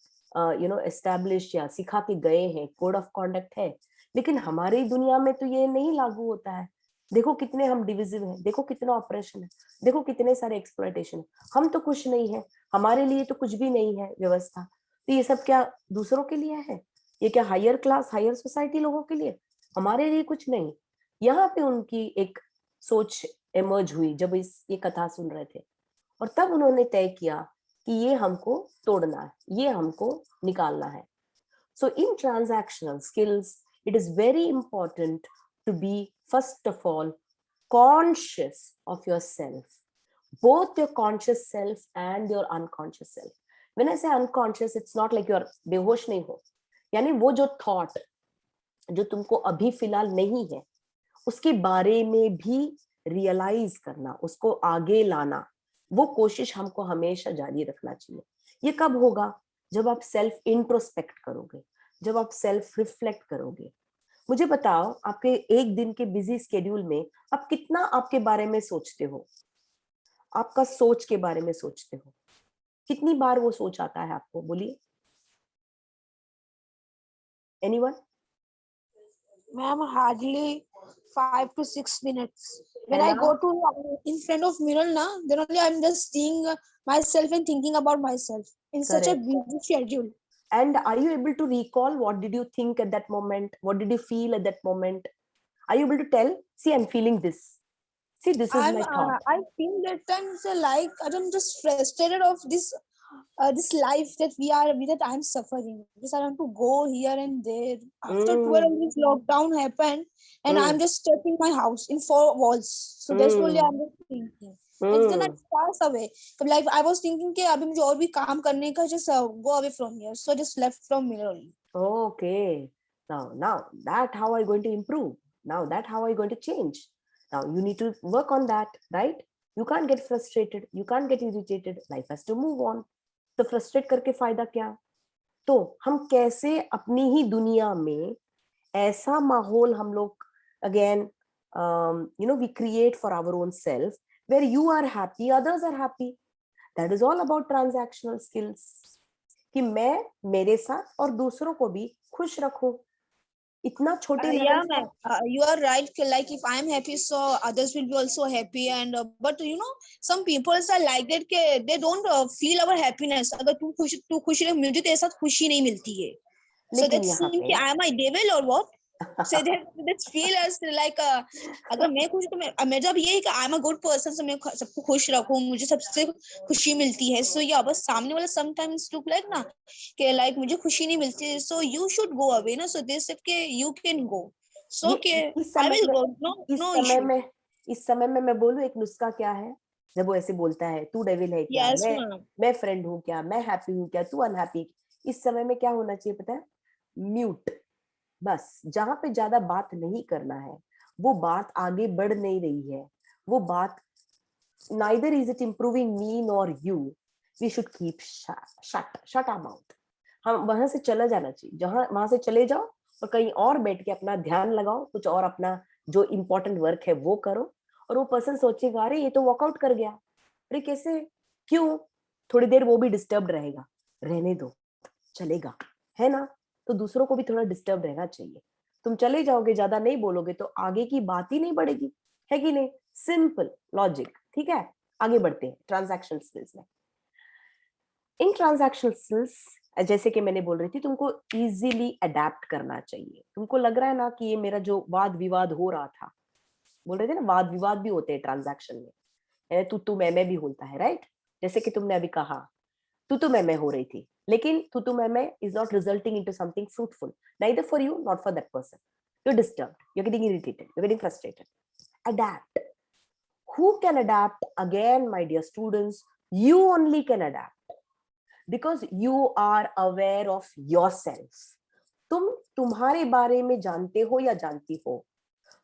Speaker 4: एस्टैब्लिश या सिखा के गए हैं, कोड ऑफ कॉन्डक्ट है, लेकिन हमारी दुनिया में तो ये नहीं लागू होता है. देखो कितने हम डिविजिव हैं, देखो कितना ऑपरेशन है, देखो कितने सारे एक्सप्लॉयटेशन है. हम तो खुश नहीं है, हमारे लिए तो कुछ भी नहीं है व्यवस्था. तो ये सब क्या दूसरों के लिए है? ये क्या हायर क्लास, हायर सोसाइटी लोगों के लिए? हमारे लिए कुछ नहीं. यहाँ पे उनकी एक सोच एमर्ज हुई जब ये कथा सुन रहे थे, और तब उन्होंने तय किया कि ये हमको तोड़ना है, ये हमको निकालना है. So in transactional skills, it is very important to be, first of all, conscious of yourself, both your conscious self and your unconscious self. When I say unconscious, it's not like you're बेहोश नहीं हो, यानी वो जो thought जो तुमको अभी फिलहाल नहीं है, उसके बारे में भी रियलाइज करना, उसको आगे लाना, वो कोशिश हमको हमेशा जारी रखना चाहिए. ये कब होगा? जब आप सेल्फ इंट्रोस्पेक्ट करोगे, जब आप सेल्फ रिफ्लेक्ट करोगे. मुझे बताओ, आपके एक दिन के बिजी स्केड्यूल में आप कितना आपके बारे में सोचते हो? आपका सोच के बारे में सोचते हो? कितनी बार वो सोच आता है आपको? बोलिए. Anyone?
Speaker 7: Ma'am, hardly 5 to 6 minutes. When I go to in front of mirror, then only I'm just seeing myself and thinking about myself in such a busy schedule.
Speaker 4: And are you able to recall what did you think at that moment? What did you feel at that moment? Are you able to tell? See, I'm feeling this. See, this is my thought.
Speaker 7: I feel that times like I'm just frustrated of this life that I'm suffering. Because I want to go here and there. After 12 this lockdown happened, and I'm just stuck in my house in 4 walls. So that's only I'm just thinking. And then I pass away. Like I was thinking कि अभी मुझे और भी काम करने का, just go away from here. So I just left from here only.
Speaker 4: Okay. Now that how are you going to improve? Now that how are you going to change? Now you need to work on that, right? You can't get frustrated. You can't get irritated. Life has to move on. तो frustrate करके फायदा क्या? तो हम कैसे अपनी ही दुनिया में ऐसा माहौल हम लोग again we create for our own self where you are happy, others are happy. That is all about transactional skills. कि मैं मेरे साथ और दूसरों को भी खुश रखूं. इतना छोटे
Speaker 7: yeah, ma'am. You are right. Like if I am happy, so others will be also happy. And but some people are like that. They don't feel our happiness. अगर तू खुश रहे, मुझे तेरे साथ खुशी नहीं मिलती है. So that seems कि I am a devil or what? So that feel as like अगर मैं खुश तो मैं जब ये कि I am a good person, so मैं सबको खुश रखूं, मुझे सबसे खुशी मिलती है. So yeah, बस सामने वाला sometimes look like ना कि like मुझे खुशी नहीं मिलती है, so you should go away ना. So they said कि you can go. So okay, I will go. No issue.
Speaker 4: इस समय में मैं बोलूं एक नुस्खा क्या है? जब वो ऐसे बोलता है तू डेविल है क्या,
Speaker 7: Yes,
Speaker 4: मैं फ्रेंड हूँ क्या, मैं हैप्पी हूँ क्या, तू अनहैप्पी, इस समय में क्या होना चाहिए पता है? म्यूट. बस जहां पे ज्यादा बात नहीं करना है, वो बात आगे बढ़ नहीं रही है, वो बात neither is it improving me nor you, we should keep shut our mouth. हम वहां से चला जाना चाहिए, वहां से चले जाओ और कहीं और बैठ के अपना ध्यान लगाओ, कुछ और अपना जो इम्पोर्टेंट वर्क है वो करो. और वो पर्सन सोचेगा अरे ये तो वॉकआउट कर गया, अरे कैसे, क्यों? थोड़ी देर वो भी डिस्टर्ब रहेगा, रहने दो, चलेगा, है ना? तो दूसरों को भी थोड़ा डिस्टर्ब रहना चाहिए. तुम चले जाओगे, ज्यादा नहीं बोलोगे तो आगे की बात ही नहीं बढ़ेगी, है कि नहीं? Simple logic. ठीक है, आगे बढ़ते हैं ट्रांजैक्शनल स्किल्स में. इन ट्रांजैक्शनल स्किल्स जैसे कि मैंने बोल रही थी, तुमको इजीली अडेप्ट करना चाहिए. तुमको लग रहा है ना कि ये मेरा जो वाद विवाद हो रहा था, बोल रहे थे ना वाद विवाद भी होते हैं ट्रांजैक्शन में, तू मैं भी होता है, राइट? जैसे कि तुमने अभी कहा तू मैं हो रही थी, लेकिन तू मैं is not resulting into something fruitful, neither for you not for that person. You're disturbed, you're getting irritated, you're getting frustrated. Adapt. Who can adapt? Again, my dear students, You only can adapt because you are aware of yourself. तुम तुम्हारे बारे में जानते हो या जानती हो,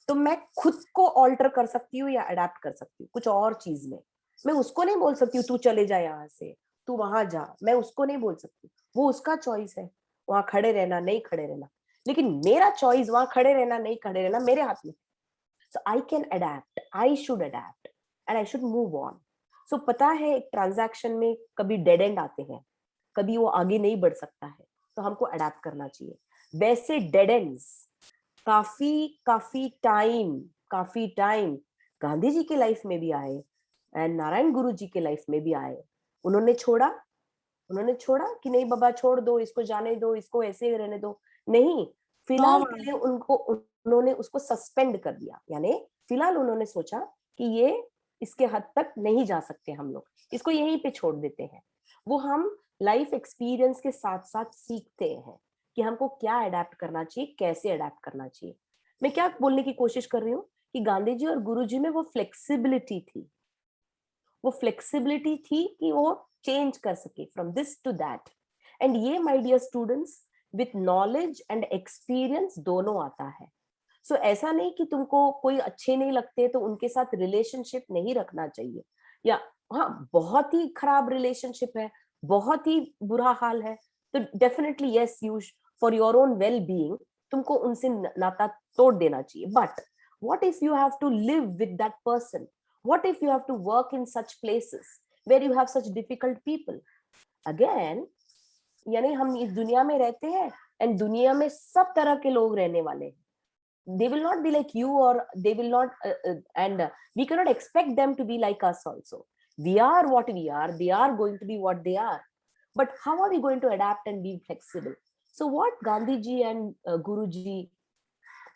Speaker 4: तो मैं खुद को ऑल्टर कर सकती हूँ या अडेप्ट कर सकती हूँ कुछ और चीज में. मैं उसको नहीं बोल सकती हूँ तू चले जा यहाँ से, तू वहां जा. मैं उसको नहीं बोल सकती, वो उसका चॉइस है, वहां खड़े रहना नहीं खड़े रहना. लेकिन मेरा चॉइस वहां खड़े रहना नहीं खड़े रहना मेरे हाथ में. So I can adapt, I should adapt and I should move on. So पता है एक ट्रांजैक्शन में कभी डेड एंड आते हैं, कभी वो आगे नहीं बढ़ सकता है, तो हमको अडेप्ट करना चाहिए. वैसे डेड एंड्स काफी टाइम गांधी जी के लाइफ में भी आए एंड नारायण गुरु जी के लाइफ में भी आए. उन्होंने छोड़ा कि नहीं बाबा छोड़ दो इसको, जाने दो इसको, ऐसे रहने दो. नहीं, फिलहाल के लिए उन्होंने उसको सस्पेंड कर दिया. यानी फिलहाल उन्होंने सोचा कि ये इसके हद तक नहीं जा सकते हम लोग, इसको यहीं पे छोड़ देते हैं. वो हम लाइफ एक्सपीरियंस के साथ साथ सीखते हैं कि हमको क्या अडेप्ट करना चाहिए, कैसे अडेप्ट करना चाहिए. मैं क्या बोलने की कोशिश कर रही हूँ कि गांधी जी और गुरु जी में वो फ्लेक्सिबिलिटी थी. कि वो चेंज कर सके from this to that. And ये my dear students, with knowledge and experience दोनों आता है. सो ऐसा नहीं कि तुमको कोई अच्छे नहीं लगते तो उनके साथ रिलेशनशिप नहीं रखना चाहिए, या हाँ बहुत ही खराब रिलेशनशिप है, बहुत ही बुरा हाल है, तो definitely yes, you for your own well being तुमको उनसे नाता तोड़ देना चाहिए. But what if you have to live with that person? What if you have to work in such places where you have such difficult people? Again, यानी हम इस दुनिया में रहते हैं एंड दुनिया में सब तरह के लोग रहने वाले हैं. They will not be like you, or they will not and we cannot expect them to be like us also. We are what we are, they are going to be what they are. But how are we going to adapt and be flexible? So what Gandhi ji and Guru ji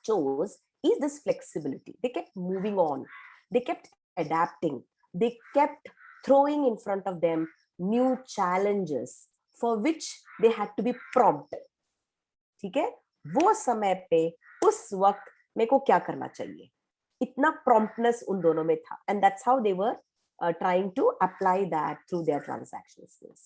Speaker 4: chose is this flexibility. They kept moving on, they kept adapting, they kept throwing in front of them new challenges for which they had to be prompt. ठीक है, वो समय पे उस वक्त मेरे को क्या करना चाहिए, इतना promptness उन दोनों में था. And that's how they were trying to apply that through their transactional skills.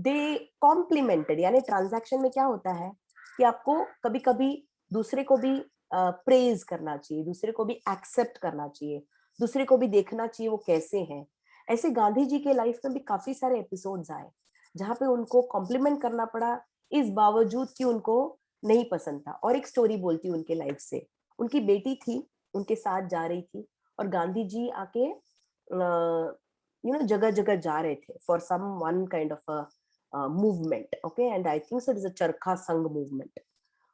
Speaker 4: They complemented. यानी ट्रांजैक्शन में क्या होता है कि आपको कभी कभी दूसरे को भी प्रेज करना चाहिए, दूसरे को भी एक्सेप्ट करना चाहिए, दूसरे को भी देखना चाहिए वो कैसे हैं. ऐसे गांधी जी के लाइफ में भी काफी सारे एपिसोड्स आए जहाँ पे उनको कॉम्प्लीमेंट करना पड़ा इस बावजूद कि उनको नहीं पसंद था. और एक स्टोरी बोलती हूँ उनके लाइफ से. उनकी बेटी थी, उनके साथ जा रही थी और गांधी जी आके जगह जगह जा रहे थे for some one kind of a movement. Okay, and I think so it is a charkha sangh movement.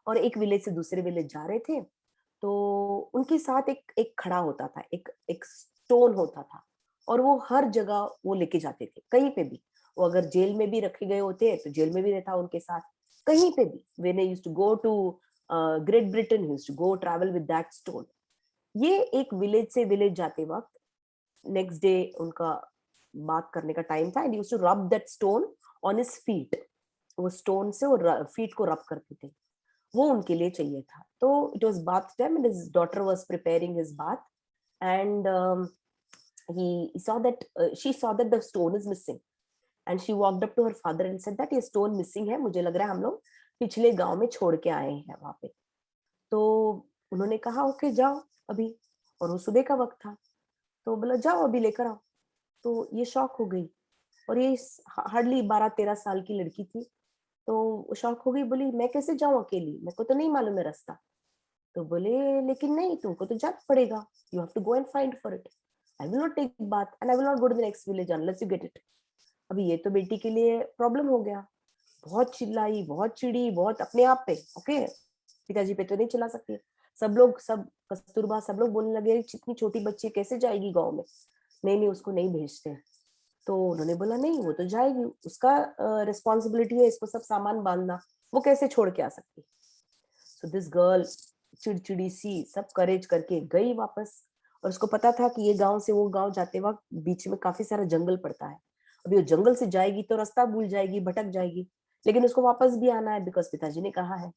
Speaker 4: और एक विलेज से दूसरे विलेज जा रहे थे, तो उनके साथ एक खड़ा होता था, एक स्टोन होता था, और वो हर जगह वो लेके जाते थे. कहीं पे भी वो अगर जेल में भी रखे गए होते तो जेल में भी रहता उनके साथ, कहीं पे भी. when they used to go to Great Britain, he used to go travel with that stone. ये एक विलेज से विलेज जाते वक्त नेक्स्ट डे उनका बात करने का टाइम था, and used to rub that stone on his feet. वो स्टोन से वो फीट को रब करते थे, वो उनके लिए चाहिए था. तो it was bath time and his daughter was preparing his bath, and he saw that she saw that the stone is missing, and she walked up to her father and said that ये stone missing है, मुझे लग रहा है हम लोग पिछले गांव में छोड़ के आए हैं वहां पे. तो उन्होंने कहा ओके जाओ अभी, और वो सुबह का वक्त था, तो बोला जाओ अभी लेकर आओ. तो ये शॉक हो गई, और ये हार्डली 12-13 साल की लड़की थी, तो शॉक हो गई, बोली मैं कैसे जाऊं अकेली, मेरे को तो नहीं मालूम है रास्ता. तो बोले लेकिन नहीं, तुमको तो जाना पड़ेगा, you have to go and find for it. I will not take bath and I will not go to the next village unless you get it. अभी ये तो बेटी के लिए प्रॉब्लम हो गया, बहुत चिल्लाई, बहुत चिड़ी, बहुत अपने आप पे. ओके, पिताजी पे तो नहीं चिल्ला सकती. सब कस्तूरबा सब लोग बोलने लगे इतनी छोटी बच्ची कैसे जाएगी गांव में, नहीं उसको नहीं भेजते. तो उन्होंने बोला नहीं वो तो जाएगी, उसका रिस्पॉन्सिबिलिटी है इसको सब सामान बांधना, वो कैसे छोड़ के आ सकती. सो दिस गर्ल चिड़चिड़ी सी सब करेज करके गई वापस. और उसको पता था कि ये गांव से वो गांव जाते वक्त बीच में काफी सारा जंगल पड़ता है, अभी वो जंगल से जाएगी तो रास्ता भूल जाएगी, भटक जाएगी, लेकिन उसको वापस भी आना है बिकॉज पिताजी ने कहा है.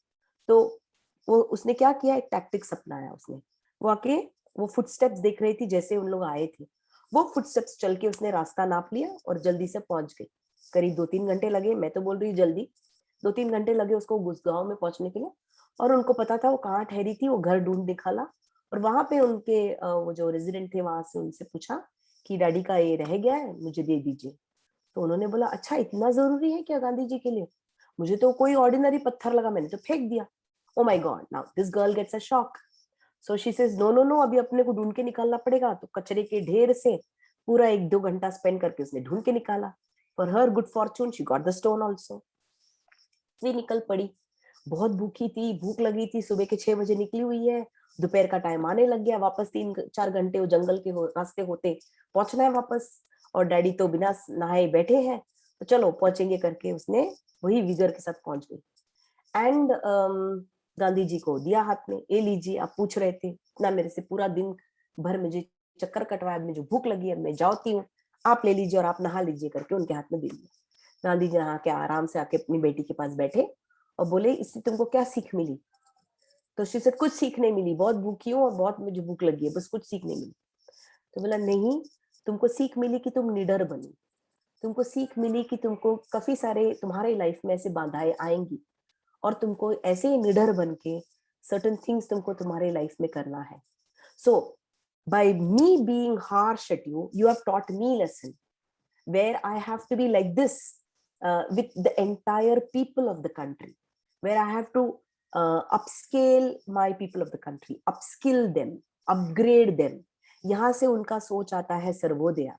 Speaker 4: तो वो उसने क्या किया, एक टैक्टिक्स अपनाया उसने. वो आके वो फुटस्टेप्स देख रही थी जैसे उन लोग आए थे, वो फुटस्टेप्स चल के उसने रास्ता नाप लिया और जल्दी से पहुंच गई। करीब 2-3 घंटे लगे, मैं तो बोल रही जल्दी, 2-3 घंटे लगे उसको गुड़गांव में पहुंचने के लिए। और उनको पता था वो कहाँ ठहरी थी, वो घर ढूंढ निकाला और वहां पे उनके वो जो रेजिडेंट थे वहां से उनसे पूछा कि डैडी का ये रह गया है, मुझे दे दीजिए। तो उन्होंने बोला अच्छा इतना जरूरी है क्या गांधी जी के लिए? मुझे तो कोई ऑर्डिनरी पत्थर लगा, मैंने तो फेंक दिया। Oh my god, now this girl gets a shock. So she says no no no, अभी अपने को ढूंढ के निकालना पड़ेगा। तो कचरे के ढेर से पूरा 1-2 घंटा स्पेंड करके उसने ढूंढ के निकाला। For her good fortune she got the stone also. वे निकल पड़ी, बहुत भूखी थी, भूख लगी थी, सुबह के 6 बजे निकली हुई है, दोपहर का टाइम आने लग गया, वापस 3-4 घंटे वो जंगल के रास्ते होते पहुंचना है वापस। और डैडी तो बिना नहाए बैठे हैं, तो चलो पहुंचेंगे करके उसने वही विगर के साथ पहुंच गई। एंड गांधी जी को दिया हाथ में, ये लीजिए, आप पूछ रहे थे इतना मेरे से, पूरा दिन भर मुझे चक्कर कटवाया, मुझे भूख लगी है, मैं जाती हूँ, आप ले लीजिए और आप नहा लीजिए करके उनके हाथ में दे दिया। गांधी जी नहा के आराम से आके अपनी बेटी के पास बैठे और बोले इससे तुमको क्या सीख मिली? तो शी सेड कुछ सीख नहीं मिली, बहुत भूखी हूँ और बहुत मुझे भूख लगी है, बस कुछ सीख नहीं मिली। तो बोला नहीं, तुमको सीख मिली कि तुम निडर बनो, तुमको सीख मिली कि तुमको काफी सारे तुम्हारे लाइफ में ऐसे बाधाएं आएंगी और तुमको ऐसे ही निडर बन के सर्टेन थिंग्स तुमको तुम्हारे लाइफ में करना है। So by me being harsh at you, you have taught me lesson where I have to be like this with the entire people of the country, where I have to upscale my people of the country, upskill them, upgrade them. यहाँ से उनका सोच आता है सर्वोदय।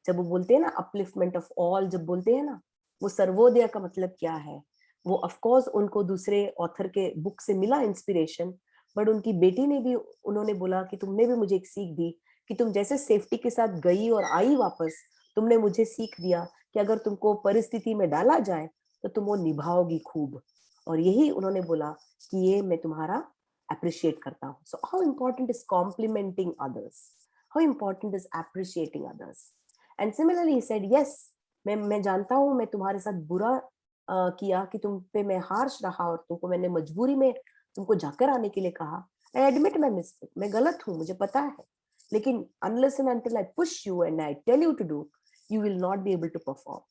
Speaker 4: जब वो बोलते हैं ना अपलिफ्टमेंट ऑफ ऑल, जब बोलते हैं ना, वो सर्वोदय का मतलब क्या है? वो ऑफ कोर्स उनको दूसरे ऑथर के बुक से मिला इंस्पिरेशन, बट उनकी बेटी ने भी, उन्होंने बोला कि तुमने भी मुझे एक सीख दी कि तुम जैसे सेफ्टी के साथ गई और आई वापस, तुमने मुझे सीख दिया कि अगर तुमको परिस्थिति में डाला जाए तो तुम वो निभाओगी खूब। और यही उन्होंने बोला कि ये मैं तुम्हारा अप्रिशिएट करता हूँ। So how important is complimenting others, how important is appreciating others. And similarly he said yes, मैं जानता हूँ मैं तुम्हारे साथ बुरा किया, कि तुम पे मैं हार्श रहा और तुमको मैंने मजबूरी में तुमको जाकर आने के लिए कहा। आई एडमिट माई मिस्टेक, मैं गलत हूँ, मुझे पता है, लेकिन unless and until I push you and I tell you to do, you will not be able to perform.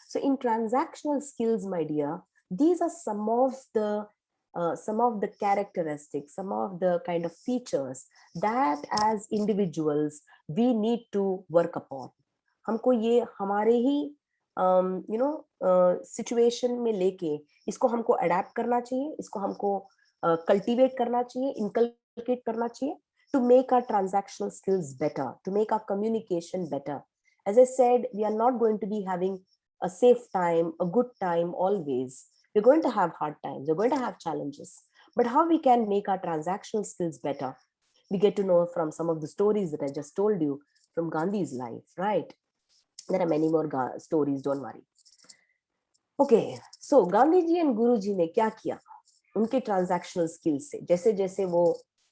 Speaker 4: So in transactional skills, my dear, these are some of the characteristics, some of the kind of features that as individuals we need to work upon. हमको ये हमारे ही situation में लेके इसको हमको adapt करना चाहिए, इसको हमको कल्टीवेट करना चाहिए, इनकलकेट करना चाहिए, to make our transactional skills better, to make our communication better. As I said, we are not going to be having a safe time, a good time always. We're going to have hard times, we're going to have challenges. But how we can make our transactional skills better? We get to know from some of the stories that I just told you from Gandhi's life, right? There are many more stories, don't worry. Okay, so Gandhi ji and Guru ji ने क्या किया उनके transactional skills से? जैसे जैसे वो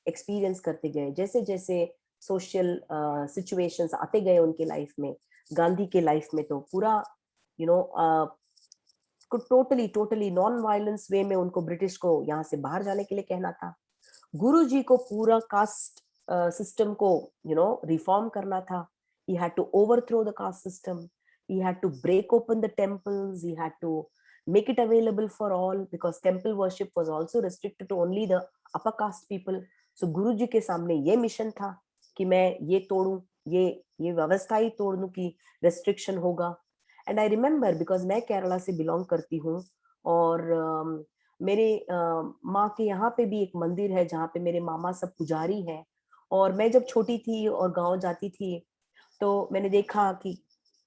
Speaker 4: experience करते गए, जैसे जैसे सोशल सिचुएशंस आते गए उनके लाइफ में, गांधी के लाइफ में तो पूरा टोटली नॉन वायलेंस वे में उनको ब्रिटिश को यहाँ से बाहर जाने के लिए कहना था। गुरु जी को पूरा कास्ट सिस्टम को रिफॉर्म करना था। he had to overthrow the caste system, he had to break open the temples, he had to make it available for all, because temple worship was also restricted to only the upper caste people. So गुरु जी के सामने ये mission था कि मैं ये तोड़ूं, ये व्यवस्था ही तोड़ दूं कि रेस्ट्रिक्शन होगा। एंड आई रिमेम्बर, बिकॉज मैं केरला से बिलोंग करती हूँ और मेरे माँ के यहाँ पे भी एक मंदिर है जहाँ पे मेरे मामा सब पुजारी हैं। और मैं जब छोटी थी और गांव जाती थी तो मैंने देखा कि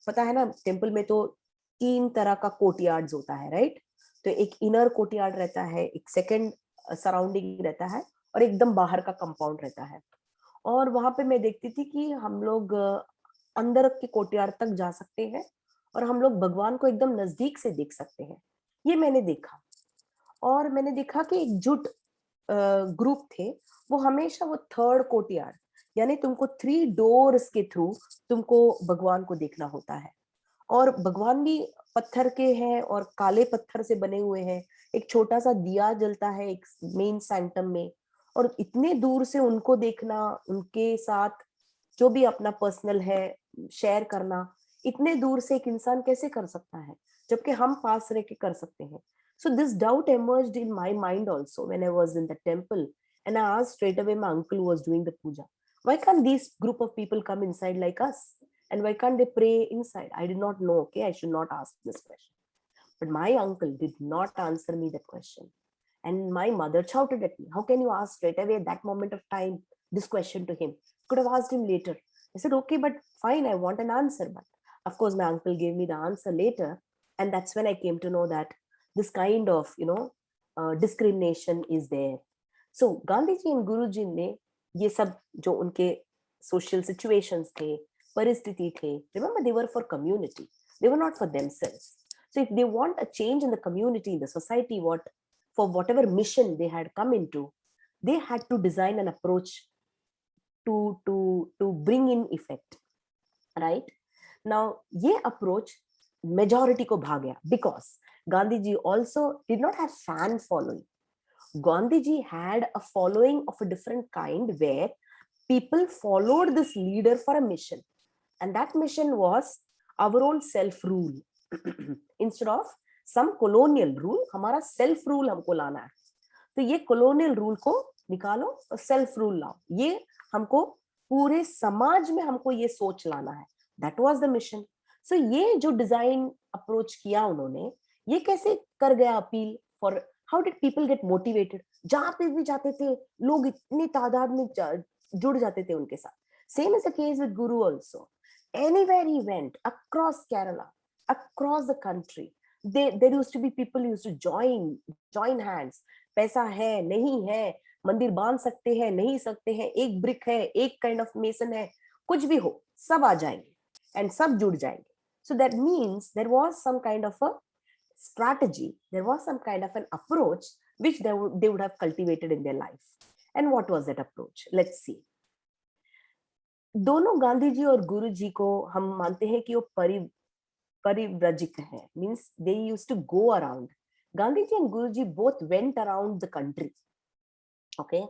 Speaker 4: पता है ना, टेम्पल में तो 3 तरह का कोर्टयार्ड्स होता है, राइट? तो एक इनर कोर्टयार्ड रहता है, एक सेकंड सराउंडिंग रहता है और एकदम बाहर का कंपाउंड रहता है। और वहां पे मैं देखती थी कि हम लोग अंदर के कोर्टयार्ड तक जा सकते हैं और हम लोग भगवान को एकदम नजदीक से देख सकते हैं। ये मैंने देखा। और मैंने देखा कि एक जुट ग्रुप थे, वो हमेशा वो 3rd कोर्टयार्ड, यानी तुमको 3 डोर्स के थ्रू तुमको भगवान को देखना होता है। और भगवान भी पत्थर के हैं और काले पत्थर से बने हुए हैं। एक छोटा सा दिया जलता है एक मेन सैंक्टम में, और इतने दूर से उनको देखना, उनके साथ जो भी अपना पर्सनल है शेयर करना इतने दूर से एक इंसान कैसे कर सकता है जबकि हम पास रह के कर सकते हैं. So this doubt emerged in my mind also when I was in the temple, and I asked straight away my uncle who was doing the puja, why can't these group of people come inside like us, and why can't they pray inside? I did not know, okay, I should not ask this question. But my uncle did not answer me that question. And my mother shouted at me, how can you ask straight away at that moment of time this question to him? Could have asked him later. I said, okay, but fine, I want an answer. But of course, my uncle gave me the answer later. And that's when I came to know that this kind of, discrimination is there. So Gandhi ji and Guru ji ne ye sab jo unke social situations the, paristhiti the, remember they were for community. They were not for themselves. So if they want a change in the community, in the society, for whatever mission they had come into, they had to design an approach to bring in effect, right? Now, ye approach majority ko bhagya because Gandhi ji also did not have fan following. Gandhi ji had a following of a different kind where people followed this leader for a mission, and that mission was our own self-rule. Instead of some colonial rule, हमारा self rule हमको लाना है. तो ये colonial rule को निकालो और self rule लाओ. ये हमको पूरे समाज में हमको ये सोच लाना है. That was the mission. So ये जो design approach किया उन्होंने, ये कैसे कर गया appeal for how did people get motivated? जहाँ पे भी जाते थे लोग इतनी तादाद में जुड़ जाते थे उनके साथ. Same is the case with Guru also. Anywhere he went across Kerala, across the country, there used to be people who used to join hands. पैसा है नहीं है, मंदिर बांध सकते हैं नहीं सकते हैं, एक ब्रिक है, एक काइंड ऑफ मेसन है, कुछ भी हो, सब आ जाएंगे and सब जुड़ जाएंगे. So that means there was some kind of a strategy, there was some kind of an approach which they would have cultivated in their life. And what was that approach? Let's see. दोनों गांधी जी और गुरु जी को हम मानते हैं कि वो परिव्रजिक है, means they used to go around. Gandhi ji and Guru ji both went around the country. Okay,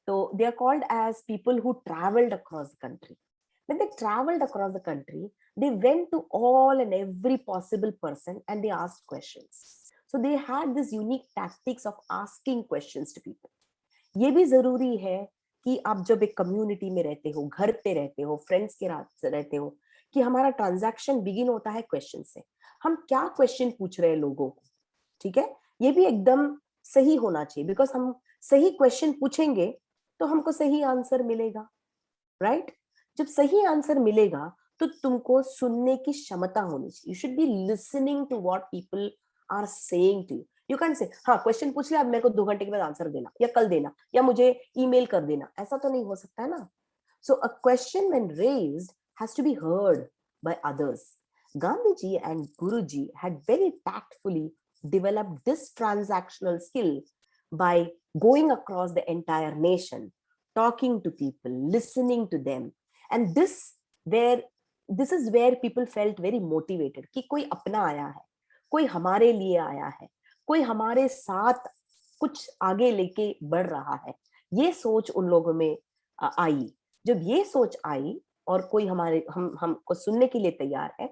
Speaker 4: so they are called as people who traveled across the country. When they traveled across the country, they went to all and every possible person and they asked questions. So they had this unique tactics of asking questions to people. ये भी जरूरी है कि आप जब एक community में रहते हो, घर पे रहते हो, फ्रेंड्स के साथ रहते हो, कि हमारा ट्रांजैक्शन बिगिन होता है क्वेश्चन से. हम क्या क्वेश्चन पूछ रहे हैं लोगों को, ठीक है, ये भी एकदम सही होना चाहिए, बिकॉज हम सही क्वेश्चन पूछेंगे तो हमको सही आंसर मिलेगा, राइट? जब सही आंसर मिलेगा तो तुमको सुनने की क्षमता होनी चाहिए. You should be listening to what people are saying to you. You can say हाँ क्वेश्चन पूछ लिया, अब मेरे को 2 घंटे के बाद आंसर देना या कल देना या मुझे ईमेल कर देना, ऐसा तो नहीं हो सकता है ना. So a question when raised has to be heard by others. Gandhi ji and Guru ji had very tactfully developed this transactional skill by going across the entire nation, talking to people, listening to them. And this is where people felt very motivated कि कोई अपना आया है, कोई हमारे लिए आया है, कोई हमारे साथ कुछ आगे लेके बढ़ रहा है. ये सोच उन लोगों में आई. जब ये सोच आई और कोई हमको सुनने के लिए तैयार है,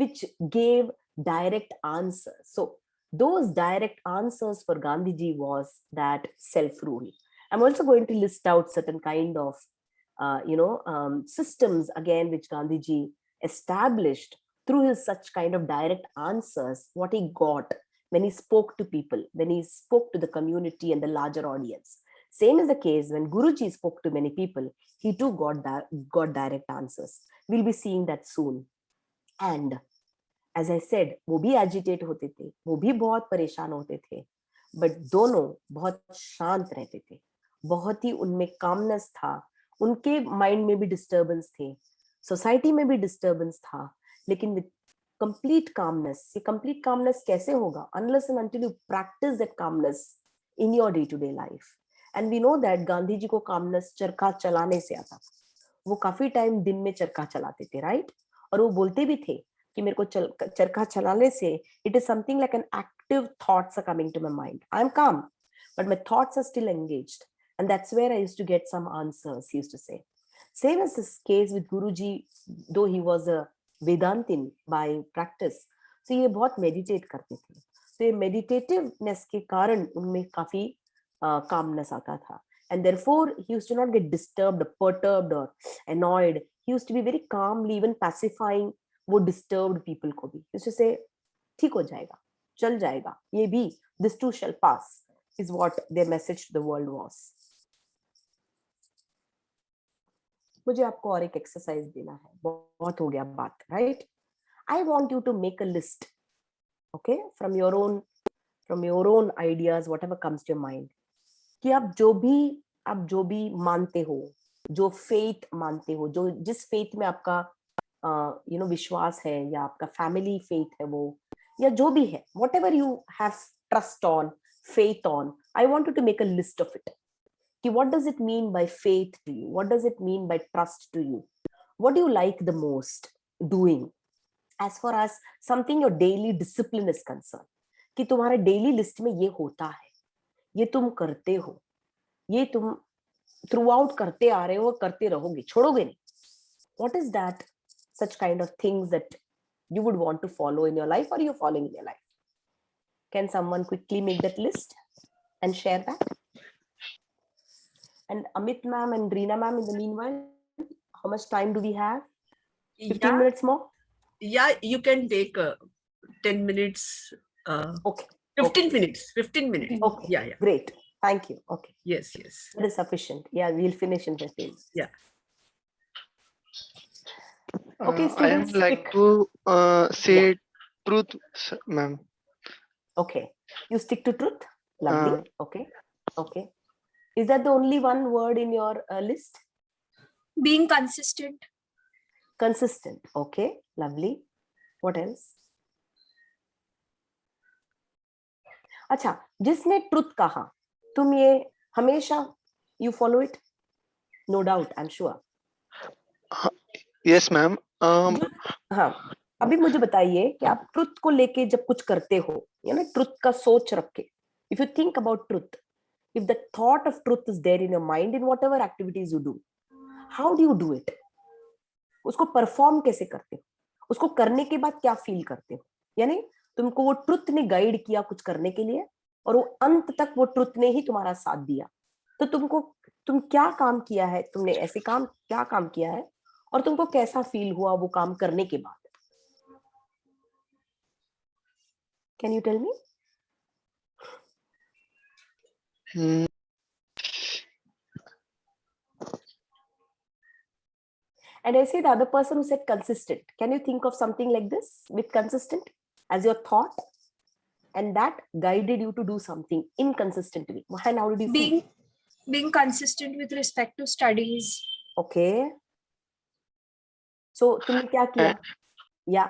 Speaker 4: which gave direct answers. So those direct answers for Gandhi ji was that self-rule. I'm also going to list out certain kind of systems again which Gandhi ji established through his such kind of direct answers, what he got when he spoke to people, when he spoke to the community and the larger audience. Same is the case when Guruji spoke to many people, he too got direct answers. We'll be seeing that soon. And as I said, वो भी agitate होते थे, वो भी बहुत परेशान होते थे, but दोनों बहुत शांत रहते थे, बहुत ही उनमें calmness था, उनके mind में भी disturbance थे, society में भी disturbance था, लेकिन with complete calmness. ये complete calmness कैसे होगा? Unless and until you practice that calmness in your day-to-day life. And we know that Gandhi ji को calmness चरखा चलाने से आता था. वो काफी टाइम दिन में चरखा चलाते थे, राइट? और वो बोलते भी थे कि मेरे को चरखा चलाने से it is something like an active thoughts are coming to my mind. I am calm, but my thoughts are still engaged. And that's where I used to get some answers, he used to say. Same as this case with Guruji, though he was a Vedantin by practice, so ये बहुत meditate करते थे. So ये meditativeness के कारण उनमें काफी calmness आता था. And therefore, he used to not get disturbed, perturbed, or annoyed. He used to be very calmly, even pacifying वो disturbed people को भी. He used to say, ठीक हो जाएगा, चल जाएगा, ये भी, this too shall pass, is what their message to the world was. मुझे आपको और एक एक्सरसाइज देना है, बहुत हो गया बात, right? I want you to make a list, okay, from your own ideas, whatever comes to your mind, कि आप जो भी मानते हो, जो faith मानते हो, जो जिस faith में आपका विश्वास है, या आपका family faith है वो, या जो भी है, whatever you have trust on, faith on, I want you to make a list of it. What does it mean by faith to you? What does it mean by trust to you? What do you like the most doing? As far as something your daily discipline is concerned, कि तुम्हारे daily list में ये होता है, ये तुम करते हो, ये तुम throughout करते आ रहे हो, करते रहोगे, छोड़ोगे नहीं. What is that? Such kind of things that you would want to follow in your life, or you're following in your life? Can someone quickly make that list and share that? And Amit ma'am and Reena ma'am, in the meanwhile, how much time do we have? 15 minutes more?
Speaker 1: Yeah, you can take 10 minutes.
Speaker 4: Okay.
Speaker 1: 15 minutes. 15 minutes.
Speaker 4: Okay.
Speaker 1: Yeah.
Speaker 4: Great. Thank you. Okay.
Speaker 1: Yes.
Speaker 4: That is sufficient. Yeah, we'll finish in 15.
Speaker 1: Yeah.
Speaker 4: Okay,
Speaker 6: I am
Speaker 4: students.
Speaker 6: like to say truth, ma'am.
Speaker 4: Okay. You stick to truth? Lovely. Okay. Is that the only one word in your list?
Speaker 8: Being consistent.
Speaker 4: Consistent. Okay. Lovely. What else? अच्छा, जिसने truth कहा, तुम ये हमेशा you follow it? No doubt, I'm sure.
Speaker 6: Yes, ma'am.
Speaker 4: हाँ, अभी मुझे बताइए कि आप truth को लेके जब कुछ करते हो, truth का सोच रख के, if you think about truth, if the thought of truth is there in your mind in whatever activities you do, how do you do it? उसको परफॉर्म कैसे करते हो? उसको करने के बाद क्या फील करते हो? यानी तुमको वो ट्रुथ ने गाइड किया कुछ करने के लिए, और वो अंत तक वो ट्रुथ ने ही तुम्हारा साथ दिया, तो तुम क्या काम किया है, तुमने ऐसे क्या काम किया है, और तुमको कैसा फील हुआ वो काम करने के बाद? Can you tell me? And I say the other person who said consistent. Can you think of something like this with consistent as your thought, and that guided you to do something inconsistently? And how did you feel?
Speaker 8: Being consistent with respect to studies.
Speaker 4: Okay. So तुमने क्या किया? Yeah.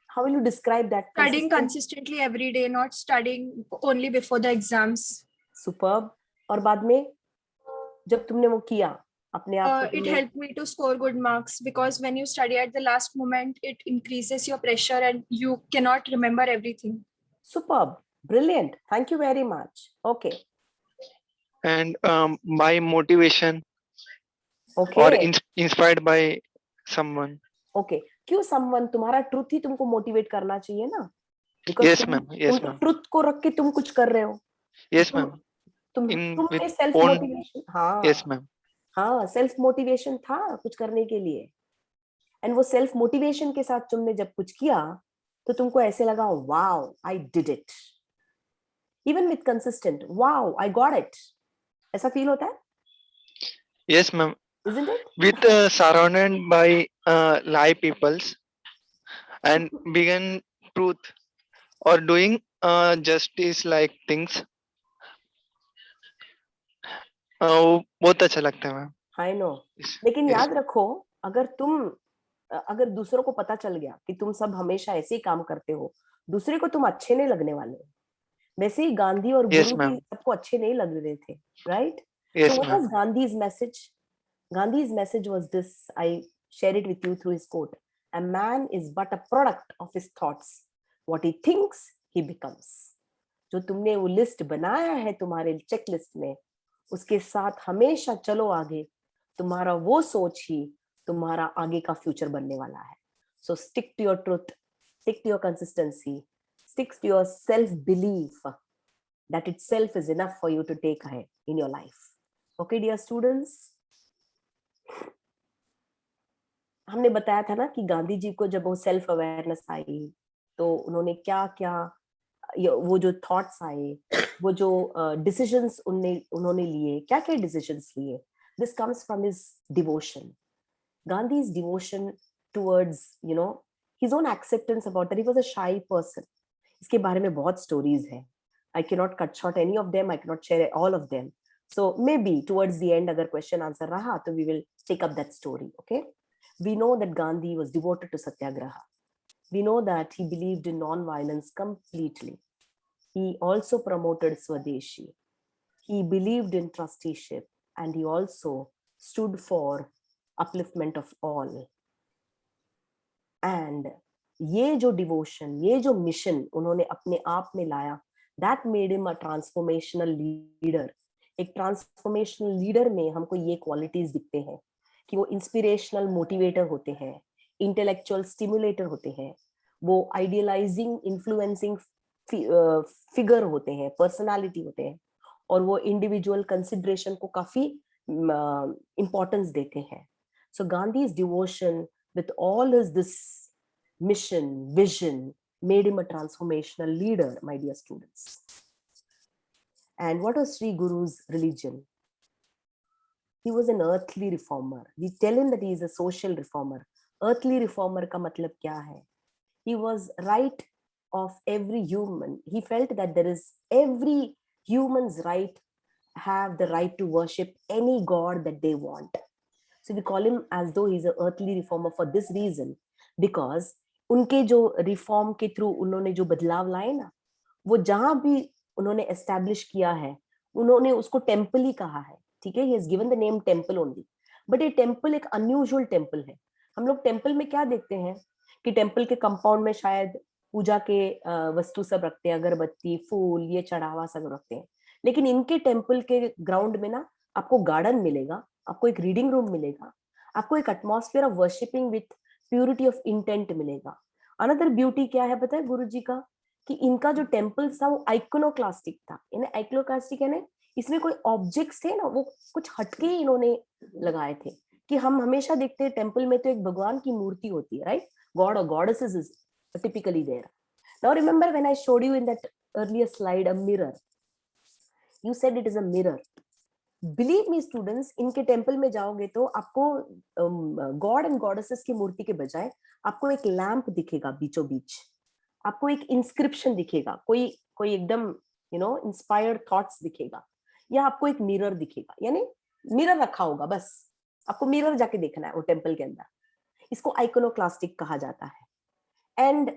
Speaker 4: How will you describe that?
Speaker 8: Studying consistently every day, not studying only before the exams.
Speaker 4: Superb. और बाद में जब तुमने वो किया अपने आप को,
Speaker 8: it helped me to score good marks, because when you study at the last moment, it increases your pressure and you cannot remember everything.
Speaker 4: Superb. Brilliant. Thank you very much. Okay.
Speaker 6: And by motivation.
Speaker 4: Okay.
Speaker 6: Or inspired by someone.
Speaker 4: Okay. क्यों someone? तुम्हारा truth ही तुमको motivate करना चाहिए ना? Because
Speaker 6: yes, ma'am. Yes, ma'am.
Speaker 4: truth को रख के तुम कुछ कर रहे हो.
Speaker 6: Yes, ma'am.
Speaker 4: तुमने self motivation. हाँ.
Speaker 6: Yes, ma'am.
Speaker 4: हाँ, self motivation था कुछ करने के लिए. And वो self motivation के साथ तुमने जब कुछ किया, तो तुमको ऐसे लगा, wow, I did it. Even with consistent, wow, I got it. ऐसा feel होता है?
Speaker 6: Yes, ma'am.
Speaker 4: Isn't it?
Speaker 6: With surrounded by lie peoples and being truth or doing justice like things, बहुत अच्छा लगता है मैम.
Speaker 4: I know. लेकिन याद रखो, अगर दूसरों को पता चल गया कि तुम सब हमेशा ऐसे ही काम करते हो, दूसरे को तुम अच्छे नहीं लगने वाले हो. वैसे ही गांधी और गुरु भी सबको अच्छे नहीं लग रहे थे, right? So what was Gandhi's message? Gandhi's message was this. I share it with you through his quote. A man is but a product of his thoughts. What he thinks, he becomes. जो तुमने वो list बनाया है तुम्हारे check list में, उसके साथ हमेशा चलो आगे, तुम्हारा वो सोच ही तुम्हारा आगे का फ्यूचर बनने वाला है. So stick to your truth, stick to your consistency, stick to your self-belief. That itself is enough for you to take ahead in your life. Okay, dear students? हमने बताया था ना कि गांधी जी को जब वो सेल्फ अवेयरनेस आई तो उन्होंने क्या क्या, वो जो थॉट्स आए, वो जो डिसीजंस उन्होंने लिए, क्या क्या डिसीजंस लिए. This comes from his devotion. Gandhi's devotion towards, his own acceptance about that he was a shy person. इसके बारे में बहुत stories हैं. I cannot cut short any of them. I cannot share all of them. So maybe towards the end, अगर question answer रहा, तो we will take up that story. Okay? We know that Gandhi was devoted to Satyagraha. We know that he believed in non-violence completely. He also promoted Swadeshi. He believed in trusteeship, and he also stood for upliftment of all. And ये जो devotion, ये जो mission उन्होंने अपने आप में लाया, that made him a transformational leader. एक transformational leader में हमको ये qualities दिखते हैं कि वो inspirational motivator होते हैं, intellectual stimulator होते हैं, वो idealizing influencing figure होते हैं, personality होते हैं, और वो individual consideration को काफी importance देते हैं. So Gandhi's devotion with all his this mission, vision, made him a transformational leader, my dear students. And what was Sri Guru's religion? He was an earthly reformer. We tell him that he is a social reformer. Earthly reformer का मतलब क्या है? He was right of every human. He felt that there is every human's right, have the right to worship any god that they want. So we call him as though he's an earthly reformer for this reason, because उनके जो reform के through उन्होंने जो बदलाव लाए ना, वो जहां भी उन्होंने एस्टैब्लिश किया है, उन्होंने उसको टेम्पल ही कहा है. ठीक है, he has given the name temple only, but ये टेम्पल एक अनयूजुअल टेम्पल है. हम लोग टेम्पल में क्या देखते हैं कि टेम्पल के कंपाउंड में शायद पूजा के वस्तु सब रखते हैं, अगरबत्ती, फूल, ये चढ़ावा सब रखते हैं. लेकिन इनके टेम्पल के ग्राउंड में ना आपको गार्डन मिलेगा, आपको एक रीडिंग रूम मिलेगा, आपको एक atmosphere of worshipping with purity of intent मिलेगा. अनदर ब्यूटी क्या है पता है गुरु जी का, कि इनका जो टेम्पल था वो आइकोनोक्लास्टिक था. इन्हें आइकोनोक्लास्टिक यानी इसमें कोई ऑब्जेक्ट्स थे ना, वो कुछ हटके ही इन्होंने लगाए थे. कि हम हमेशा देखते हैं टेम्पल में तो एक भगवान की मूर्ति होती है, राइट? गॉड और goddesses is typically there. Now remember when I showed you in that earlier slide a mirror, you said it is a mirror. Believe me students, इनके टेम्पल में जाओगे तो आपको गॉड एंड गॉडेसेस की मूर्ति के बजाय आपको एक लैंप दिखेगा बीचों बीच, आपको एक इंस्क्रिप्शन दिखेगा, कोई एकदम इंस्पायर्ड थॉट्स दिखेगा, या आपको एक मिरर दिखेगा. यानी मिरर रखा होगा, बस आपको मिरर जाके देखना है वो टेम्पल के अंदर. इसको आइकोनोक्लास्टिक कहा जाता है. एंड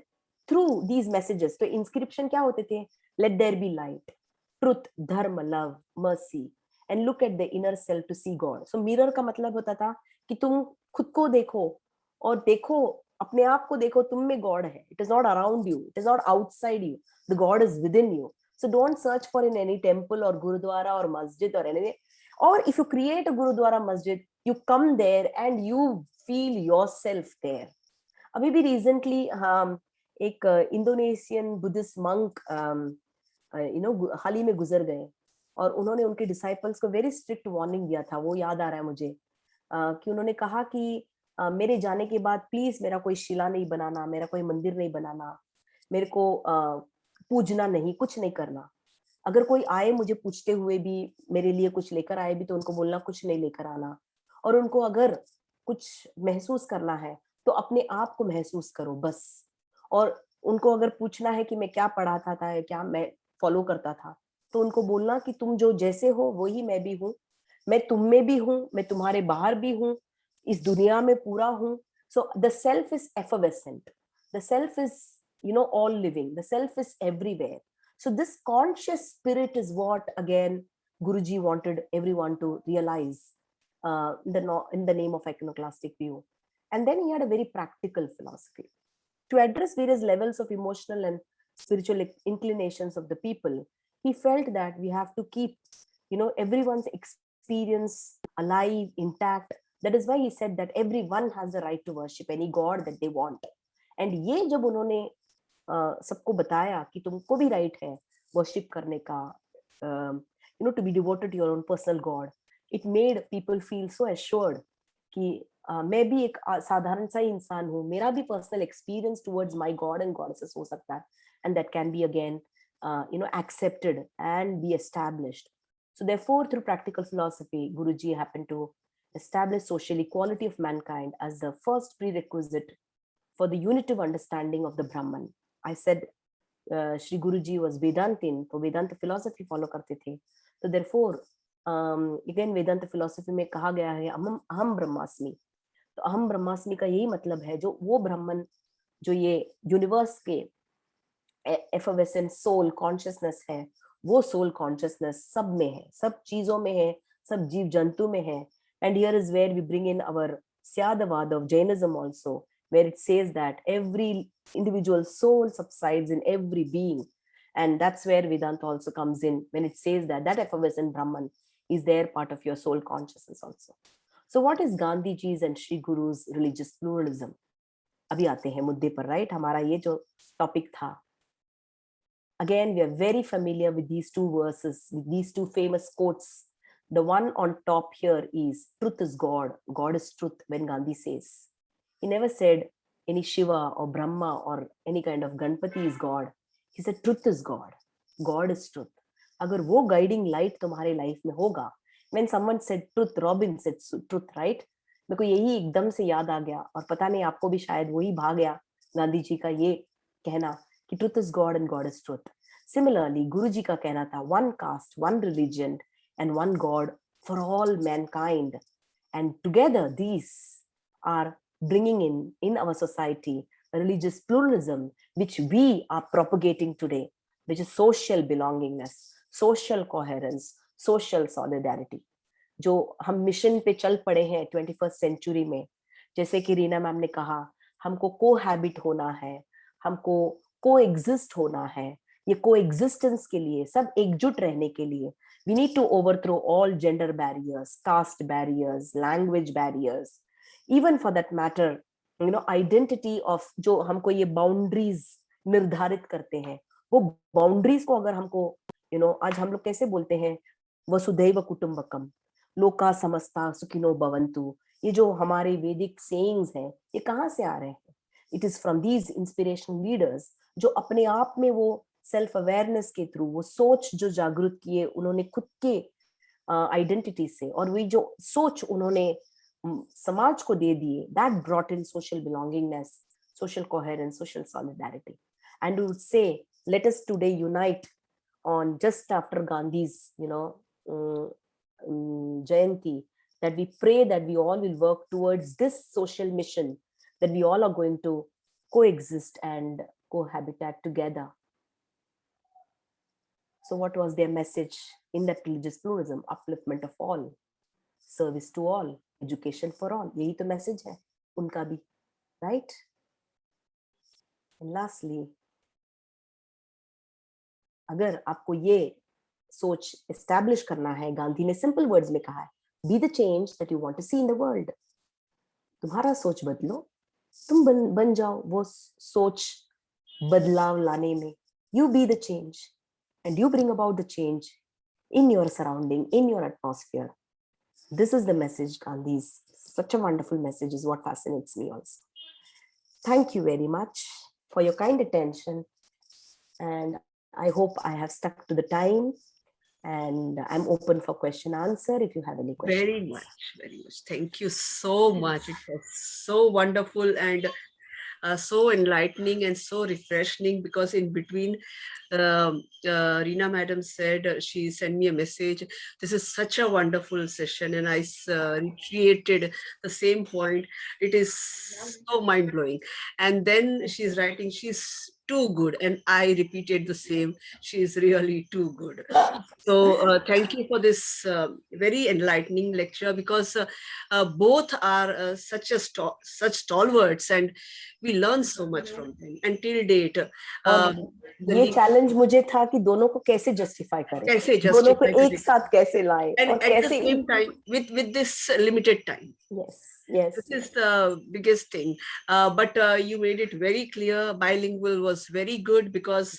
Speaker 4: थ्रू दीज मैसेजेस, तो इंस्क्रिप्शन क्या होते थे? Let there be light, truth, dharma, love, mercy, and look at the inner self to see God. So mirror का मतलब होता था कि तुम खुद को देखो और देखो, अपने आप को देखो, तुम में God है. It is not around you, it is not outside you, the God is within you. So don't search for in any temple or gurudwara or masjid or anything. Or if you create a gurudwara masjid, you come there and you feel yourself there. अभी भी recently एक Indonesian Buddhist monk हाल ही में गुजर गए, और उन्होंने उनके disciples को वेरी स्ट्रिक्ट वार्निंग दिया था. वो याद आ रहा है मुझे कि उन्होंने कहा कि मेरे जाने के बाद प्लीज मेरा कोई शिला नहीं बनाना, मेरा कोई मंदिर नहीं बनाना, मेरे को पूजना नहीं, कुछ नहीं करना. अगर कोई आए मुझे पूछते हुए भी, मेरे लिए कुछ लेकर आए भी, तो उनको बोलना कुछ नहीं लेकर आना. और उनको अगर कुछ महसूस करना है तो अपने आप को महसूस करो बस. और उनको अगर पूछना है कि मैं क्या पढ़ाता था, क्या मैं फॉलो करता था, तो उनको बोलना कि तुम जो जैसे हो वही मैं भी हूँ, मैं तुम में भी हूँ, मैं तुम्हारे बाहर भी हूँ, इस दुनिया में पूरा हूँ. So the self is effervescent, the self is all living, the self is everywhere. So this conscious spirit is what again Guruji wanted everyone to realize in the name of iconoclastic view. And then he had a very practical philosophy to address various levels of emotional and spiritual inclinations of the people. He felt that we have to keep everyone's experience alive, intact. That is why he said that everyone has the right to worship any god that they want. And ये जब उन्होंने सबको बताया कि तुमको भी right है worship करने का, to be devoted to your own personal god, it made people feel so assured कि मैं भी एक साधारण सा ही इंसान हूँ, मेरा भी personal experience towards my God and goddesses हो सकता है, and that can be again accepted and be established. So therefore, through practical philosophy, Guruji happened to establish social equality of mankind as the first prerequisite for the unitive understanding of the Brahman. I said Shri Guruji was Vedantin, तो Vedanta philosophy follow करते थे. So therefore, again Vedanta philosophy में कहा गया है अहम ब्रह्मास्मि. तो अहम ब्रह्मास्मि का यही मतलब है, जो वो ब्राह्मण जो ये यूनिवर्स के effervescent soul consciousness है, वो soul consciousness सब में है, सब चीजों में है, सब जीव जंतु में है. And here is where we bring in our Syadavad of Jainism also, where it says that every individual soul subsides in every being. And that's where Vedanta also comes in, when it says that that effervescent Brahman is there part of your soul consciousness also. So what is Gandhiji's and Shri Guru's religious pluralism? अभी आते हैं मुद्दे पर, right? हमारा ये जो topic था. Again, we are very familiar with these two verses, with these two famous quotes. The one on top here is truth is God, God is truth, when Gandhi says. He never said any Shiva or Brahma or any kind of Ganpati is God. He said truth is God, God is truth. अगर वो guiding light तुम्हारे life में होगा, when someone said truth, Robin said truth, right? मेरे को यही एकदम से याद आ गया, और पता नहीं आपको भी शायद वही भा गया गांधी जी का ये कहना कि truth is God and God is truth. Similarly, Guru ji का कहना था one caste, one religion and one God for all mankind. And together these are bringing in our society a religious pluralism which we are propagating today, which is social belongingness, social coherence, social solidarity. जो हम mission पे चल पड़े हैं 21st century में, जैसे कि Reena ma'am ने कहा, हमको कोहैबिट होना है, हमको कोएग्जिस्ट होना है. ये कोएग्जिस्टेंस के लिए, सब एकजुट रहने के लिए, we need to overthrow all gender barriers, caste barriers, language barriers, even for that matter, identity of जो हमको ये boundaries निर्धारित करते हैं, वो boundaries को अगर हमको, आज हम लोग कैसे बोलते हैं वसुधैव कुटुंबकम, लोका समस्ता सुखिनो भवन्तु, ये जो हमारे वैदिक sayings हैं, ये कहाँ से आ रहे हैं? It is from these inspirational leaders जो अपने आप में वो सेल्फ अवेयरनेस के थ्रू वो सोच जो जागृत किए उन्होंने खुद के आइडेंटिटी से, और वही जो सोच उन्होंने समाज को दे दिए, that brought in social belongingness, social coherence, social solidarity. And we would say let us today unite on just after Gandhi's Jayanti, that we pray that we all will work towards this social mission, that we all are going to coexist and cohabitat together. So what was their message in that religious pluralism? Upliftment of all, service to all, education for all. यही तो message है उनका भी, right? And lastly, अगर आपको ये सोच establish करना है, गांधी ने simple words में कहा है, be the change that you want to see in the world. तुम्हारा सोच बदलो, तुम बन जाओ वो सोच बदलाव लाने में. You be the change. And you bring about the change in your surrounding, in your atmosphere. This is the message, Gandhi's. Such a wonderful message is what fascinates me also. Thank you very much for your kind attention. And I hope I have stuck to the time. And I'm open for question answer if you have any questions.
Speaker 1: Very much. Thank you so much. It was so wonderful and so enlightening and so refreshing, because in between Reena madam said, she sent me a message, this is such a wonderful session, and I recreated the same point. It is so mind-blowing. And then she's writing, she's too good. And I repeated the same. She is really too good. So thank you for this very enlightening lecture, because both are such stalwarts, and we learn so much from them. And till date,
Speaker 4: और ये challenge मुझे था कि दोनों को कैसे justify करें,
Speaker 1: कैसे
Speaker 4: दोनों को
Speaker 1: justify
Speaker 4: एक साथ कैसे लाएं,
Speaker 1: and
Speaker 4: और
Speaker 1: at the
Speaker 4: कैसे
Speaker 1: same time with this limited time.
Speaker 4: yes
Speaker 1: This is the biggest thing. But you made it very clear. Bilingual was very good, because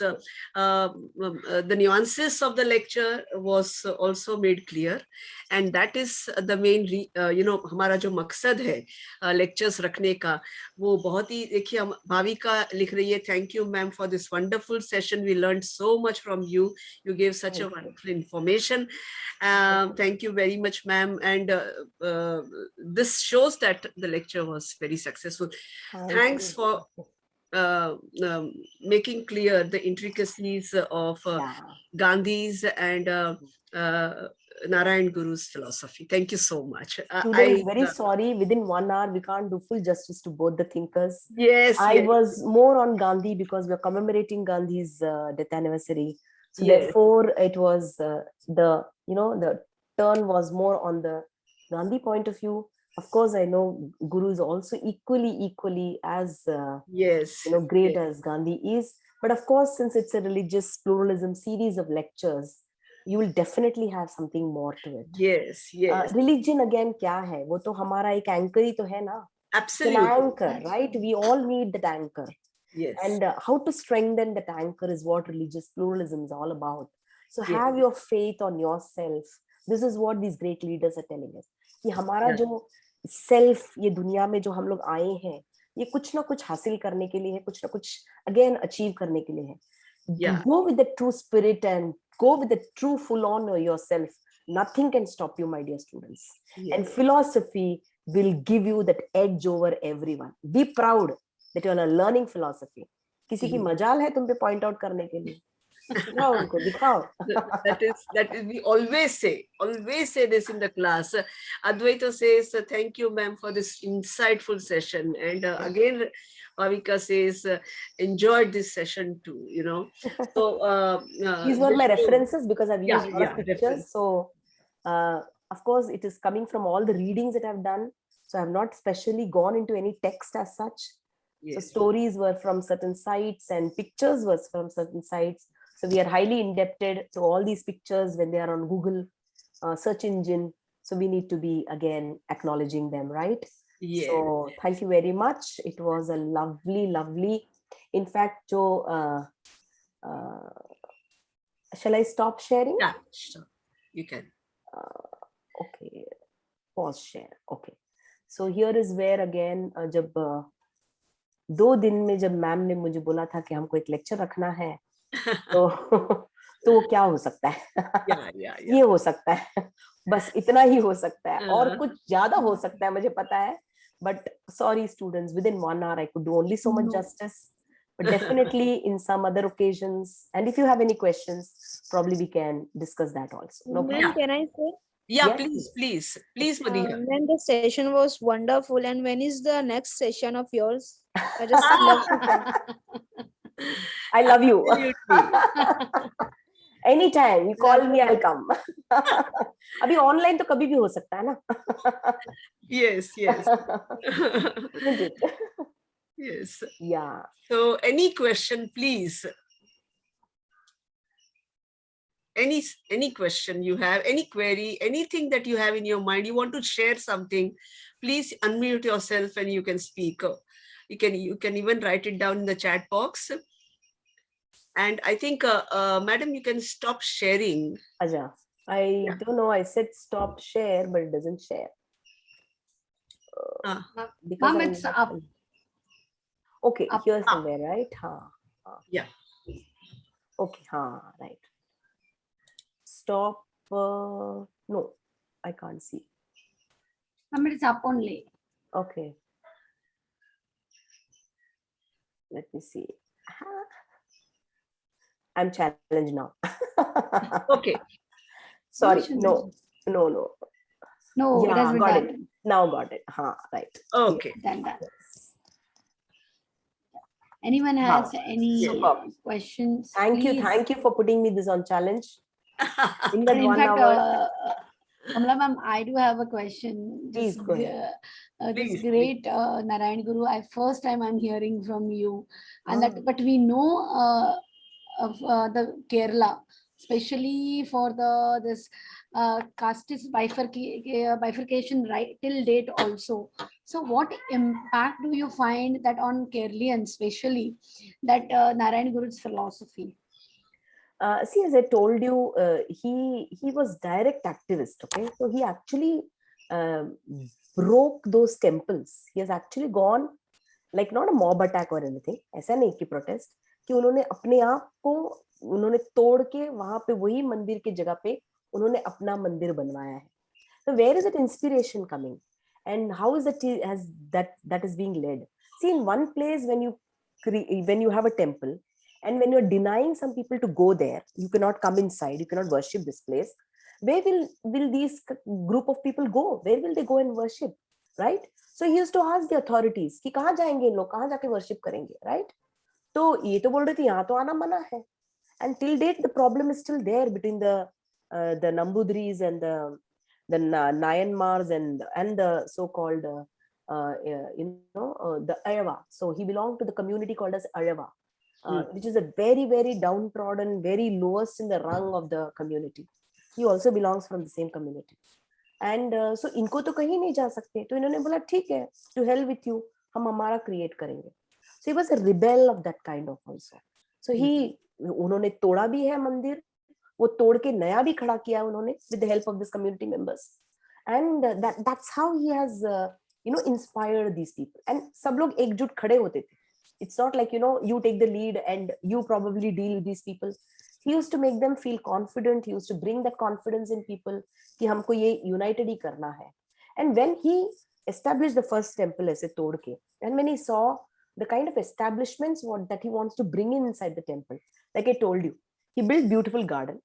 Speaker 1: the nuances of the lecture was also made clear. And that is the main, हमारा जो मकसद है lectures रखने का, वो बहुत ही, देखिए भाविका लिख रही है, thank you ma'am for this wonderful session. We learned so much from you. You gave such a wonderful information. Thank you very much, ma'am. And this shows that the lecture was very successful. Thanks for making clear the intricacies of Gandhi's and Narayan Guru's philosophy. Thank you so much.
Speaker 4: Students, very sorry, within 1 hour we can't do full justice to both the thinkers.
Speaker 1: Yes,
Speaker 4: I was more on Gandhi because we're commemorating Gandhi's death anniversary. So therefore it was the turn was more on the Gandhi point of view. Of course, I know Guru is also equally as great as Gandhi is. But of course, since it's a religious pluralism series of lectures, you will definitely have something more to it.
Speaker 1: Yes.
Speaker 4: Religion again क्या है? वो तो हमारा एक anchor ही तो है ना?
Speaker 1: Absolutely.
Speaker 4: An anchor, right? We all need that anchor.
Speaker 1: Yes.
Speaker 4: And how to strengthen that anchor is what religious pluralism is all about. So have your faith on yourself. This is what these great leaders are telling us. कि हमारा जो self ये दुनिया में जो हम लोग आए हैं, ये कुछ ना कुछ हासिल करने के लिए है, कुछ ना कुछ again achieve करने के लिए है. Go with the true spirit and go with the true full honor yourself. Nothing can stop you, my dear students. And philosophy will give you that edge over everyone. Be proud that you are learning philosophy. किसी की मजाल है तुम पे point out करने के लिए. दिखाओ उनको, दिखाओ.
Speaker 1: That is we always say this in the class. Advaita says, thank you ma'am for this insightful session. And again, Bhavika says, enjoyed this session too, So
Speaker 4: these were my references because I've used a lot of pictures.
Speaker 1: Reference.
Speaker 4: So of course it is coming from all the readings that I've done. So I've not specially gone into any text as such. So stories were from certain sites and pictures were from certain sites. So we are highly indebted to all these pictures when they are on Google search engine. So we need to be again acknowledging them, right? So thank you very much. It was a lovely. In fact, Joe, shall I stop sharing?
Speaker 1: Yeah, sure. You can.
Speaker 4: Okay. Pause share. Okay. So here is where again, जब 2 दिन में जब ma'am ने मुझे बोला था कि हमको एक लेक्चर रखना है, तो क्या हो सकता है? ये हो सकता है, बस इतना ही हो सकता है, और कुछ ज्यादा हो सकता है, मुझे पता है. But sorry students, within 1 hour I could do only so much justice. But definitely in some other occasions, and if you have any questions, probably we can discuss that also. No problem.
Speaker 7: Can I say?
Speaker 1: Yeah, please, Madhya.
Speaker 7: Then the session was wonderful. And when is the next session of yours? I just love to.
Speaker 4: I love you. Anytime you call me, I'll come. अभी online तो कभी भी हो सकता है ना?
Speaker 1: Yes.
Speaker 4: Isn't it?
Speaker 1: Yes.
Speaker 4: Yeah.
Speaker 1: So any question, please. Any question you have, any query, anything that you have in your mind, you want to share something, please unmute yourself and you can speak. You can even write it down in the chat box. And I think, madam, you can stop sharing.
Speaker 4: Aja, I don't know. I said stop share, but it doesn't share.
Speaker 2: Ma'am, it's up.
Speaker 4: Okay,
Speaker 2: Up.
Speaker 4: here somewhere, right?
Speaker 1: Yeah.
Speaker 4: Okay, right. Stop. No, I can't see.
Speaker 2: Ma'am, it's up only.
Speaker 4: Okay. Let me see. I'm challenged now.
Speaker 1: Okay.
Speaker 4: Sorry. No.
Speaker 2: No,
Speaker 4: Yeah,
Speaker 2: it has been
Speaker 4: got
Speaker 2: done.
Speaker 4: it. Now got it. Right.
Speaker 1: Okay.
Speaker 2: Done. Anyone has any
Speaker 4: Superb.
Speaker 2: questions?
Speaker 4: Thank
Speaker 2: please.
Speaker 4: you for putting me this on challenge. In that
Speaker 2: And in
Speaker 4: 1
Speaker 2: fact,
Speaker 4: hour.
Speaker 2: Kamala ma'am, I do have a question.
Speaker 4: Please go ahead.
Speaker 2: This
Speaker 1: Please,
Speaker 2: great Narayan Guru, first time I'm hearing from you, and
Speaker 4: Ah.
Speaker 2: that. But we know of the Kerala, especially for this casteist bifurcation right till date also. So, what impact do you find that on Keralians, especially that Narayan Guru's philosophy?
Speaker 4: See, as I told you, he was direct activist. Okay, so he actually broke those temples. He has actually gone, like not a mob attack or anything. ऐसा नहीं कि protest, कि उन्होंने अपने आप को उन्होंने तोड़ के वहां पे वही मंदिर की जगह पे उन्होंने अपना मंदिर बनवाया है. So where is that inspiration coming, and how is that is being led? See, in one place when you have a temple, and when you're denying some people to go there, you cannot come inside, you cannot worship this place. Where will these group of people go? Where will they go and worship, right? So he used to ask the authorities कि कहाँ जाएंगे इन लोग, कहाँ जाके worship करेंगे, right? तो ये तो बोल रहे थे यहाँ तो आना मना है. And till date the problem is still there between the Nambudris and the Nayanmars and the so-called the Ayava. So he belonged to the community called as Ayava. Which is a very, very downtrodden, very lowest in the rung of the community. He also belongs from the same community. And so इनको तो कहीं नहीं जा सकते, तो इन्होंने बोला ठीक है, to hell with you, हम हमारा create करेंगे. So he was a rebel of that kind of also. So उन्होंने तोड़ा भी है मंदिर, वो तोड़ के नया भी खड़ा किया उन्होंने with the help of this community members. And that's how he has inspired these people. And सब लोग एकजुट खड़े होते थे. It's not like, you take the lead and you probably deal with these people. He used to make them feel confident. He used to bring that confidence in people कि हमको ये united ही करना है. And when he established the first temple ऐसे तोड़ के, and when he saw the kind of establishments that he wants to bring inside the temple, like I told you, he built beautiful garden.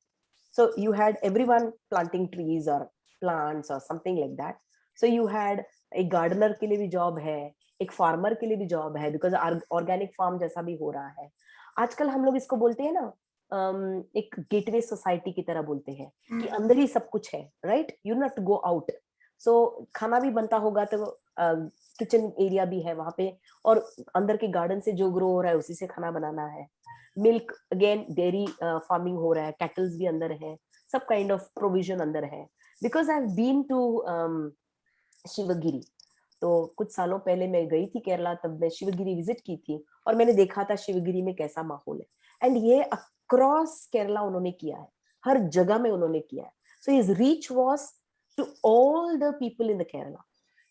Speaker 4: So you had everyone planting trees or plants or something like that. So you had एक gardener के लिए भी job है, एक farmer के लिए भी job है, बिकॉज ऑर्गेनिक फार्म जैसा भी हो रहा है. आजकल हम लोग इसको बोलते हैं ना, एक गेटवे सोसाइटी की तरह बोलते हैं कि अंदर ही सब कुछ है, right? You not go out. So खाना भी बनता होगा तो किचन एरिया भी है वहां पे, और अंदर के गार्डन से जो ग्रो हो रहा है उसी से खाना बनाना है. मिल्क अगेन डेयरी फार्मिंग हो रहा है, कैटल्स भी अंदर है, सब काइंड ऑफ प्रोविजन अंदर है. Because I have been to Sivagiri, तो कुछ सालों पहले मैं गई थी केरला, तब मैं शिवगिरी विजिट की थी और मैंने देखा था शिवगिरी में कैसा माहौल है. एंड ये अक्रॉस केरला उन्होंने किया है, हर जगह में उन्होंने किया है. So his reach was to all the people in the Kerala.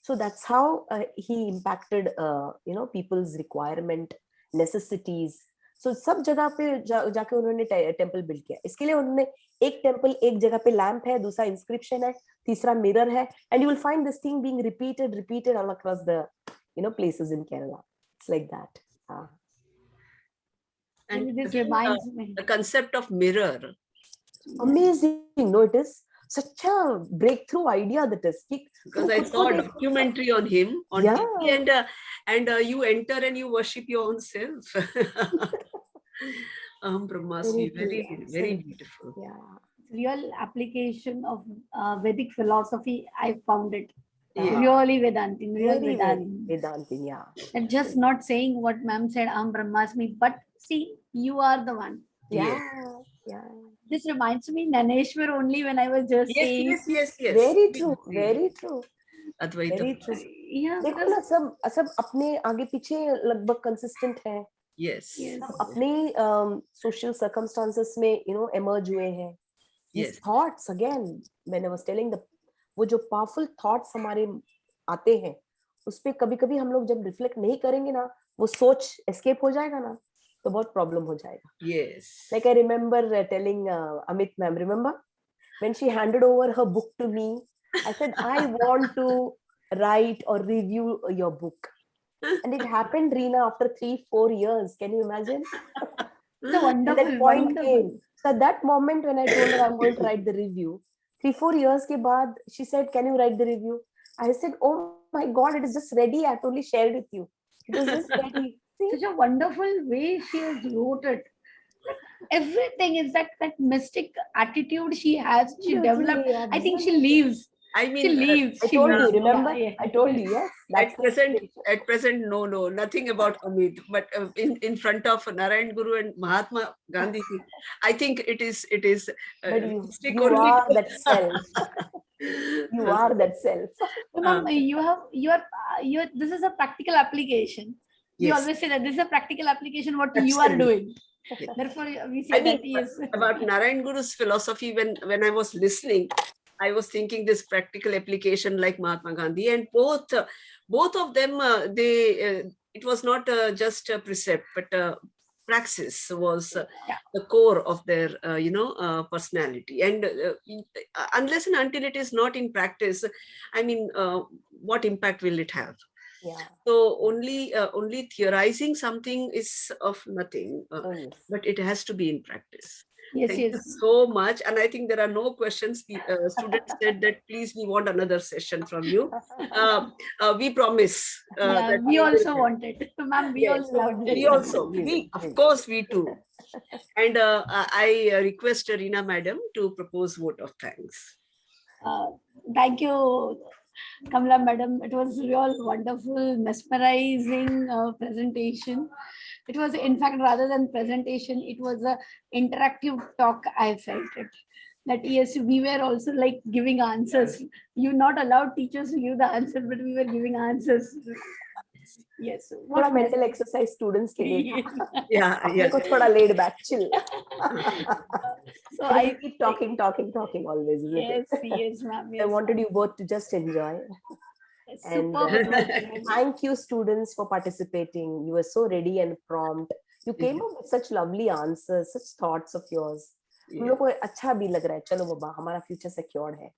Speaker 4: So that's how he impacted people's requirement, necessities. So सब जगह पे जाके उन्होंने टेम्पल बिल्ड किया. इसके लिए उन्होंने एक टेम्पल, एक जगह पे लैंप है, दूसरा इंस्क्रिप्शन है, तीसरा मिरर है, and you will find this thing being repeated all across the places in Kerala. It's like that.
Speaker 1: And
Speaker 2: this
Speaker 1: again,
Speaker 2: reminds me.
Speaker 1: the concept of mirror.
Speaker 4: Amazing. No, it is such a breakthrough idea that is.
Speaker 1: Because I saw a documentary on him on TV, and you enter and you worship your own self. Brahmasmi, very beautiful.
Speaker 2: Yeah, real application of Vedic philosophy. I found it really Vedantin, real
Speaker 4: Vedantin, yeah.
Speaker 2: And just not saying what ma'am said, Brahmasmi, but see, you are the one.
Speaker 4: Yeah.
Speaker 2: This reminds me Naneshwar only when I was just saying.
Speaker 1: Yes.
Speaker 4: Very true.
Speaker 1: Advaita.
Speaker 4: Very true.
Speaker 2: Yeah,
Speaker 4: देखो ना, सब अपने आगे पीछे लगभग consistent है.
Speaker 1: Yes.
Speaker 4: अपने social circumstances में emerge हुए हैं. These thoughts again, when I was telling वो जो powerful thoughts हमारे आते हैं, उस पे कभी-कभी हम लोग जब reflect नहीं करेंगे ना, वो सोच escape हो जाएगा ना, तो बहुत problem हो जाएगा.
Speaker 1: Yes.
Speaker 4: Like I remember telling Amit ma'am, remember when she handed over her book to me, I said I want to write or review your book. And it happened, Reena, after 3-4 years. Can you imagine?
Speaker 2: So wonderful.
Speaker 4: That point came. So at that moment when I told her I'm going to write the review, 3-4 years के बाद, she said, can you write the review? I said, oh my God, it is just ready. I totally shared with you. It was just ready.
Speaker 2: such a wonderful way she has wrote it. Everything is that mystic attitude she has. She developed. I think she leaves.
Speaker 1: I
Speaker 2: She
Speaker 1: mean,
Speaker 2: leaves.
Speaker 4: I
Speaker 2: She
Speaker 4: told you,
Speaker 2: leaves.
Speaker 4: remember?
Speaker 2: Yeah.
Speaker 4: I told you, yes. That's
Speaker 1: at present, no, nothing about Amit. But in front of Narayan Guru and Mahatma Gandhi, I think it is.
Speaker 4: But you
Speaker 1: stick
Speaker 4: you
Speaker 1: only
Speaker 4: are
Speaker 1: to-
Speaker 4: that self. You are that self.
Speaker 2: So, ma'am, this is a practical application. We
Speaker 1: Yes.
Speaker 2: always say that this is a practical application, what you
Speaker 1: Absolutely.
Speaker 2: are doing.
Speaker 1: Yes.
Speaker 2: Therefore, we say
Speaker 1: I mean,
Speaker 2: that yes.
Speaker 1: about Narayan Guru's philosophy, when I was listening, I was thinking this practical application like Mahatma Gandhi, and both of them, it was not just a precept, but praxis was the core of their, personality. And unless and until it is not in practice, I mean, what impact will it have?
Speaker 4: Yeah.
Speaker 1: So only theorizing something is of nothing,
Speaker 4: Yes.
Speaker 1: but it has to be in practice.
Speaker 2: Yes,
Speaker 1: Thank
Speaker 2: yes.
Speaker 1: you so much. And I think there are no questions. Students said that please, we want another session from you. We promise.
Speaker 2: Yeah,
Speaker 1: That
Speaker 2: we
Speaker 1: will
Speaker 2: also
Speaker 1: have.
Speaker 2: want it. Ma'am, we
Speaker 1: Yes,
Speaker 2: also want it.
Speaker 1: we also, of course, we too. And I request Reena Madam to propose vote of thanks.
Speaker 2: Thank you, Kamala Madam. It was real wonderful, mesmerizing presentation. It was, in fact, rather than presentation, it was a interactive talk. I felt it. That yes, we were also like giving answers. You not allowed teachers to give the answers, but we were giving answers. Yes.
Speaker 4: थोड़ा mental exercise students के लिए था.
Speaker 1: Yeah,
Speaker 4: अपने को थोड़ा laid back, chill.
Speaker 2: So
Speaker 4: I
Speaker 2: I
Speaker 4: keep talking always, isn't
Speaker 2: yes,
Speaker 4: it?
Speaker 2: yes, ma'am. Yes,
Speaker 4: I wanted you both to just enjoy. And thank you, students, for participating. You were so ready and prompt. You came up with such lovely answers, such thoughts of yours. हम लोग को अच्छा भी लग रहा है. चलो बाबा, हमारा future secured है.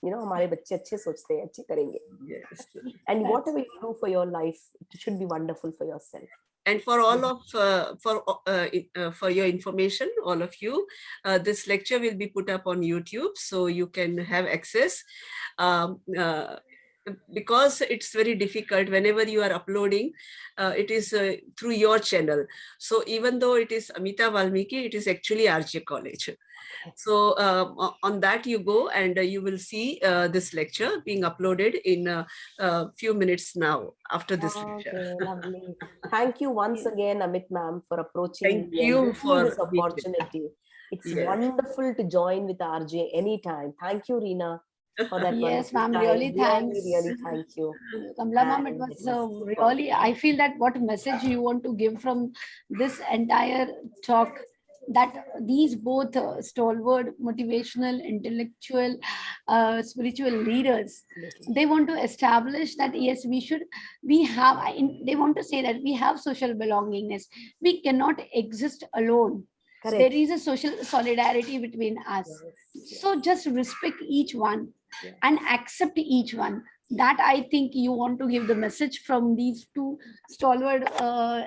Speaker 4: You know, हमारे बच्चे अच्छे सोचते हैं, अच्छे करेंगे.
Speaker 1: Yes.
Speaker 4: And whatever you do for your life, it should be wonderful for yourself.
Speaker 1: And for all of for your information, all of you, this lecture will be put up on YouTube, so you can have access. Because it's very difficult whenever you are uploading, it is through your channel. So even though it is Amita Valmiki, it is actually RJ College. So on that you go and you will see this lecture being uploaded in a few minutes now after this lecture.
Speaker 4: Okay, lovely. Thank you once again, Amit ma'am, for approaching
Speaker 1: Thank
Speaker 4: me
Speaker 1: you
Speaker 4: and giving
Speaker 1: for
Speaker 4: me this
Speaker 1: being
Speaker 4: opportunity. It's
Speaker 1: Yes.
Speaker 4: wonderful to join with RJ anytime. Thank you, Reena, for that
Speaker 2: yes,
Speaker 4: wonderful
Speaker 2: ma'am.
Speaker 4: time.
Speaker 2: Really, thanks.
Speaker 4: Really thank you.
Speaker 2: Kamala ma'am, it
Speaker 4: And
Speaker 2: was
Speaker 4: it was
Speaker 2: really, I feel that what message you want to give from this entire talk, that these both stalwart, motivational, intellectual, spiritual leaders, they want to establish that yes, they want to say that we have social belongingness. We cannot exist alone.
Speaker 4: correct.
Speaker 2: There is a social solidarity between us. So just respect each one and accept each one. That I think you want to give the message from these two stalwart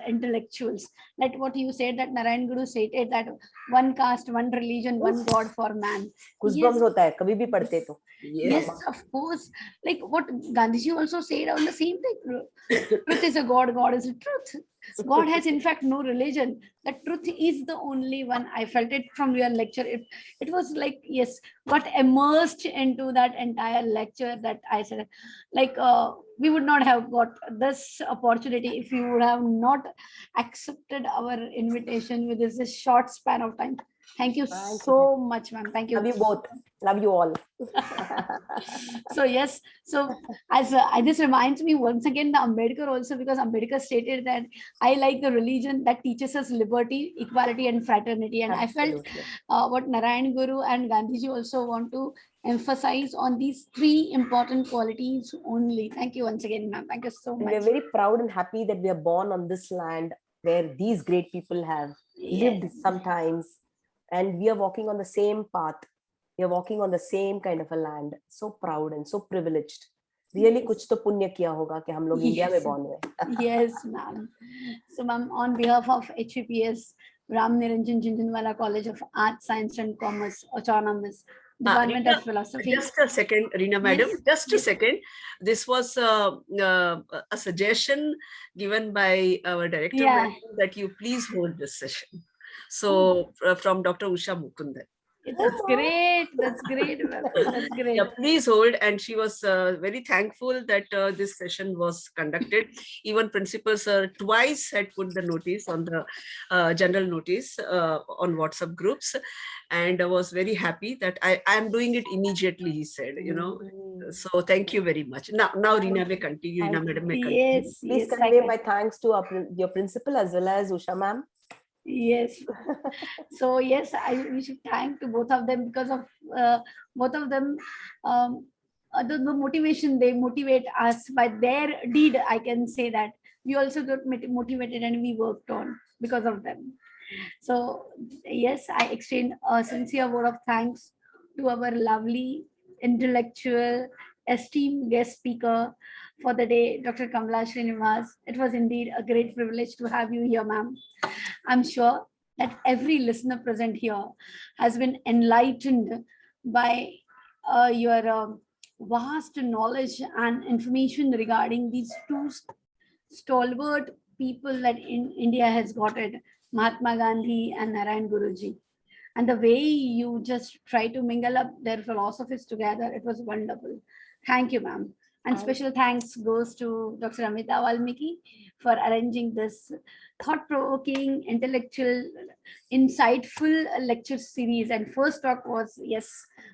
Speaker 2: intellectuals. Like what you said, that Narayan Guru stated that one caste, one religion, one God for man.
Speaker 4: Goosebumps होता है कभी भी पढ़ते तो.
Speaker 2: Yes, of course. Like what Gandhiji also said on the same thing. Truth is a God, God is a truth. God has in fact no religion. The truth is the only one. I felt it from your lecture. It was like, yes, got immersed into that entire lecture that I said. Like we would not have got this opportunity if you would have not accepted our invitation with this short span of time. Thank you so much, ma'am. Thank you.
Speaker 4: Love you both. Love you all.
Speaker 2: So yes, so as this reminds me once again the Ambedkar also, because Ambedkar stated that I like the religion that teaches us liberty, equality, and fraternity. And I felt what Narayan Guru and Gandhiji also want to emphasize on these three important qualities only. Thank you once again, ma'am. Thank you so much.
Speaker 4: We're very proud and happy that we are born on this land where these great people have lived sometimes, and we are walking on the same path. We are walking on the same kind of a land. So proud and so privileged. Really, कुछ तो पुण्य किया होगा कि हम लोग India में born हुए.
Speaker 2: Yes, ma'am. So, ma'am, on behalf of HVPS Ram Niranjan Jhunjhunwala College of Arts, Science and Commerce, Autonomous, Department
Speaker 1: Reena,
Speaker 2: of Philosophy.
Speaker 1: just a second, Reena madam,
Speaker 2: Yes,
Speaker 1: just a
Speaker 2: yes.
Speaker 1: second. This was a suggestion given by our director
Speaker 2: Yeah.
Speaker 1: madam that you please hold this session. So from Dr. Usha Mukundan.
Speaker 2: That's great. That's great. That's great.
Speaker 1: Yeah, please hold. And she was very thankful that this session was conducted. Even principal sir twice had put the notice on the general notice on WhatsApp groups, and I was very happy that I am doing it immediately, he said, you know. So thank you very much. Now Reena may continue. Reena madam may continue.
Speaker 2: Yes,
Speaker 4: Please
Speaker 2: yes.
Speaker 4: convey my thanks to your principal as well as Usha ma'am.
Speaker 2: Yes. So yes, we should thank to both of them because of both of them. The motivation, they motivate us by their deed. I can say that we also got motivated and we worked on because of them. So yes, I extend a sincere word of thanks to our lovely, intellectual, esteemed guest speaker for the day, Dr. Kamala Srinivas. It was indeed a great privilege to have you here, ma'am. I'm sure that every listener present here has been enlightened by your vast knowledge and information regarding these two stalwart people that in India has got it, Mahatma Gandhi and Narayan Guruji. And the way you just try to mingle up their philosophies together, it was wonderful. Thank you, ma'am. And special thanks goes to Dr. Amita Valmiki for arranging this thought-provoking, intellectual, insightful lecture series. And first talk was, yes,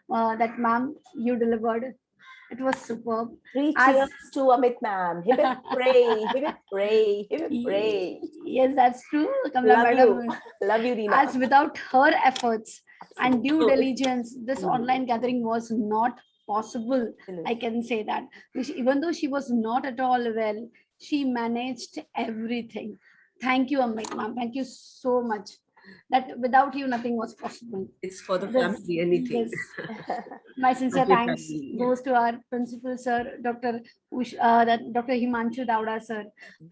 Speaker 2: that ma'am, you delivered. It was superb.
Speaker 4: Three
Speaker 2: As-
Speaker 4: cheers to Amit ma'am. Hip hip pray, hip hip pray, hip hip pray.
Speaker 2: Yes, that's true. Kamala
Speaker 4: Love
Speaker 2: madam,
Speaker 4: you. Love you, Reena.
Speaker 2: as without her efforts and due
Speaker 1: Oh.
Speaker 2: diligence, this online gathering was not possible. I can say that. Even though she was not at all well, she managed everything. Thank you, Amit ma'am. Thank you so much. That without you, nothing was possible.
Speaker 1: It's for the
Speaker 2: That's-
Speaker 1: family, anything.
Speaker 2: yes. My sincere
Speaker 1: Happy
Speaker 2: thanks
Speaker 1: family.
Speaker 2: goes to our principal sir, Dr. Dr. Himanshu Dawda sir,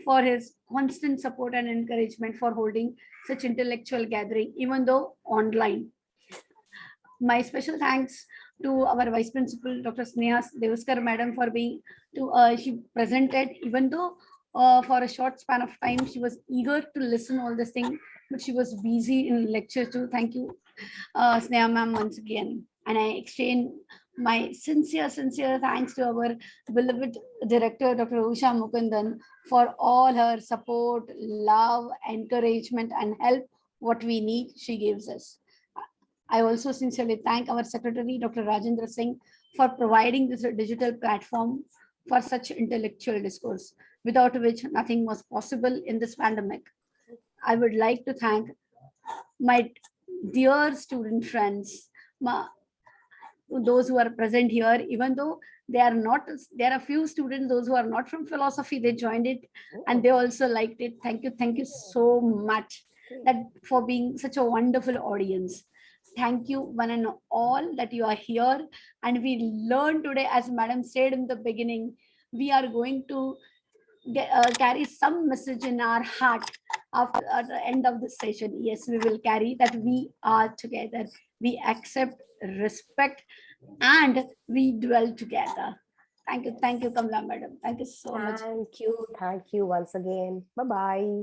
Speaker 2: for his constant support and encouragement for holding such intellectual gathering, even though online. My special thanks to our vice principal, Dr. Sneha Devaskar madam, for being she presented, even though for a short span of time she was eager to listen all this thing, but she was busy in lecture too. Thank you, Sneha ma'am, once again. And I extend my sincere thanks to our beloved director, Dr. Usha Mukundan, for all her support, love, encouragement, and help. What we need, she gives us. I also sincerely thank our secretary, Dr. Rajendra Singh, for providing this digital platform for such intellectual discourse, without which nothing was possible in this pandemic. I would like to thank my dear student friends, those who are present here, even though they are not, there are few students, those who are not from philosophy, they joined it and they also liked it. Thank you so much that for being such a wonderful audience. Thank you one and all that you are here, and we learned today, as madam said in the beginning, we are going to carry some message in our heart after at the end of the session. Yes, we will carry that we are together, we accept, respect, and we dwell together. Thank you, Kamala madam. Thank you so much.
Speaker 4: Thank you once again. Bye bye.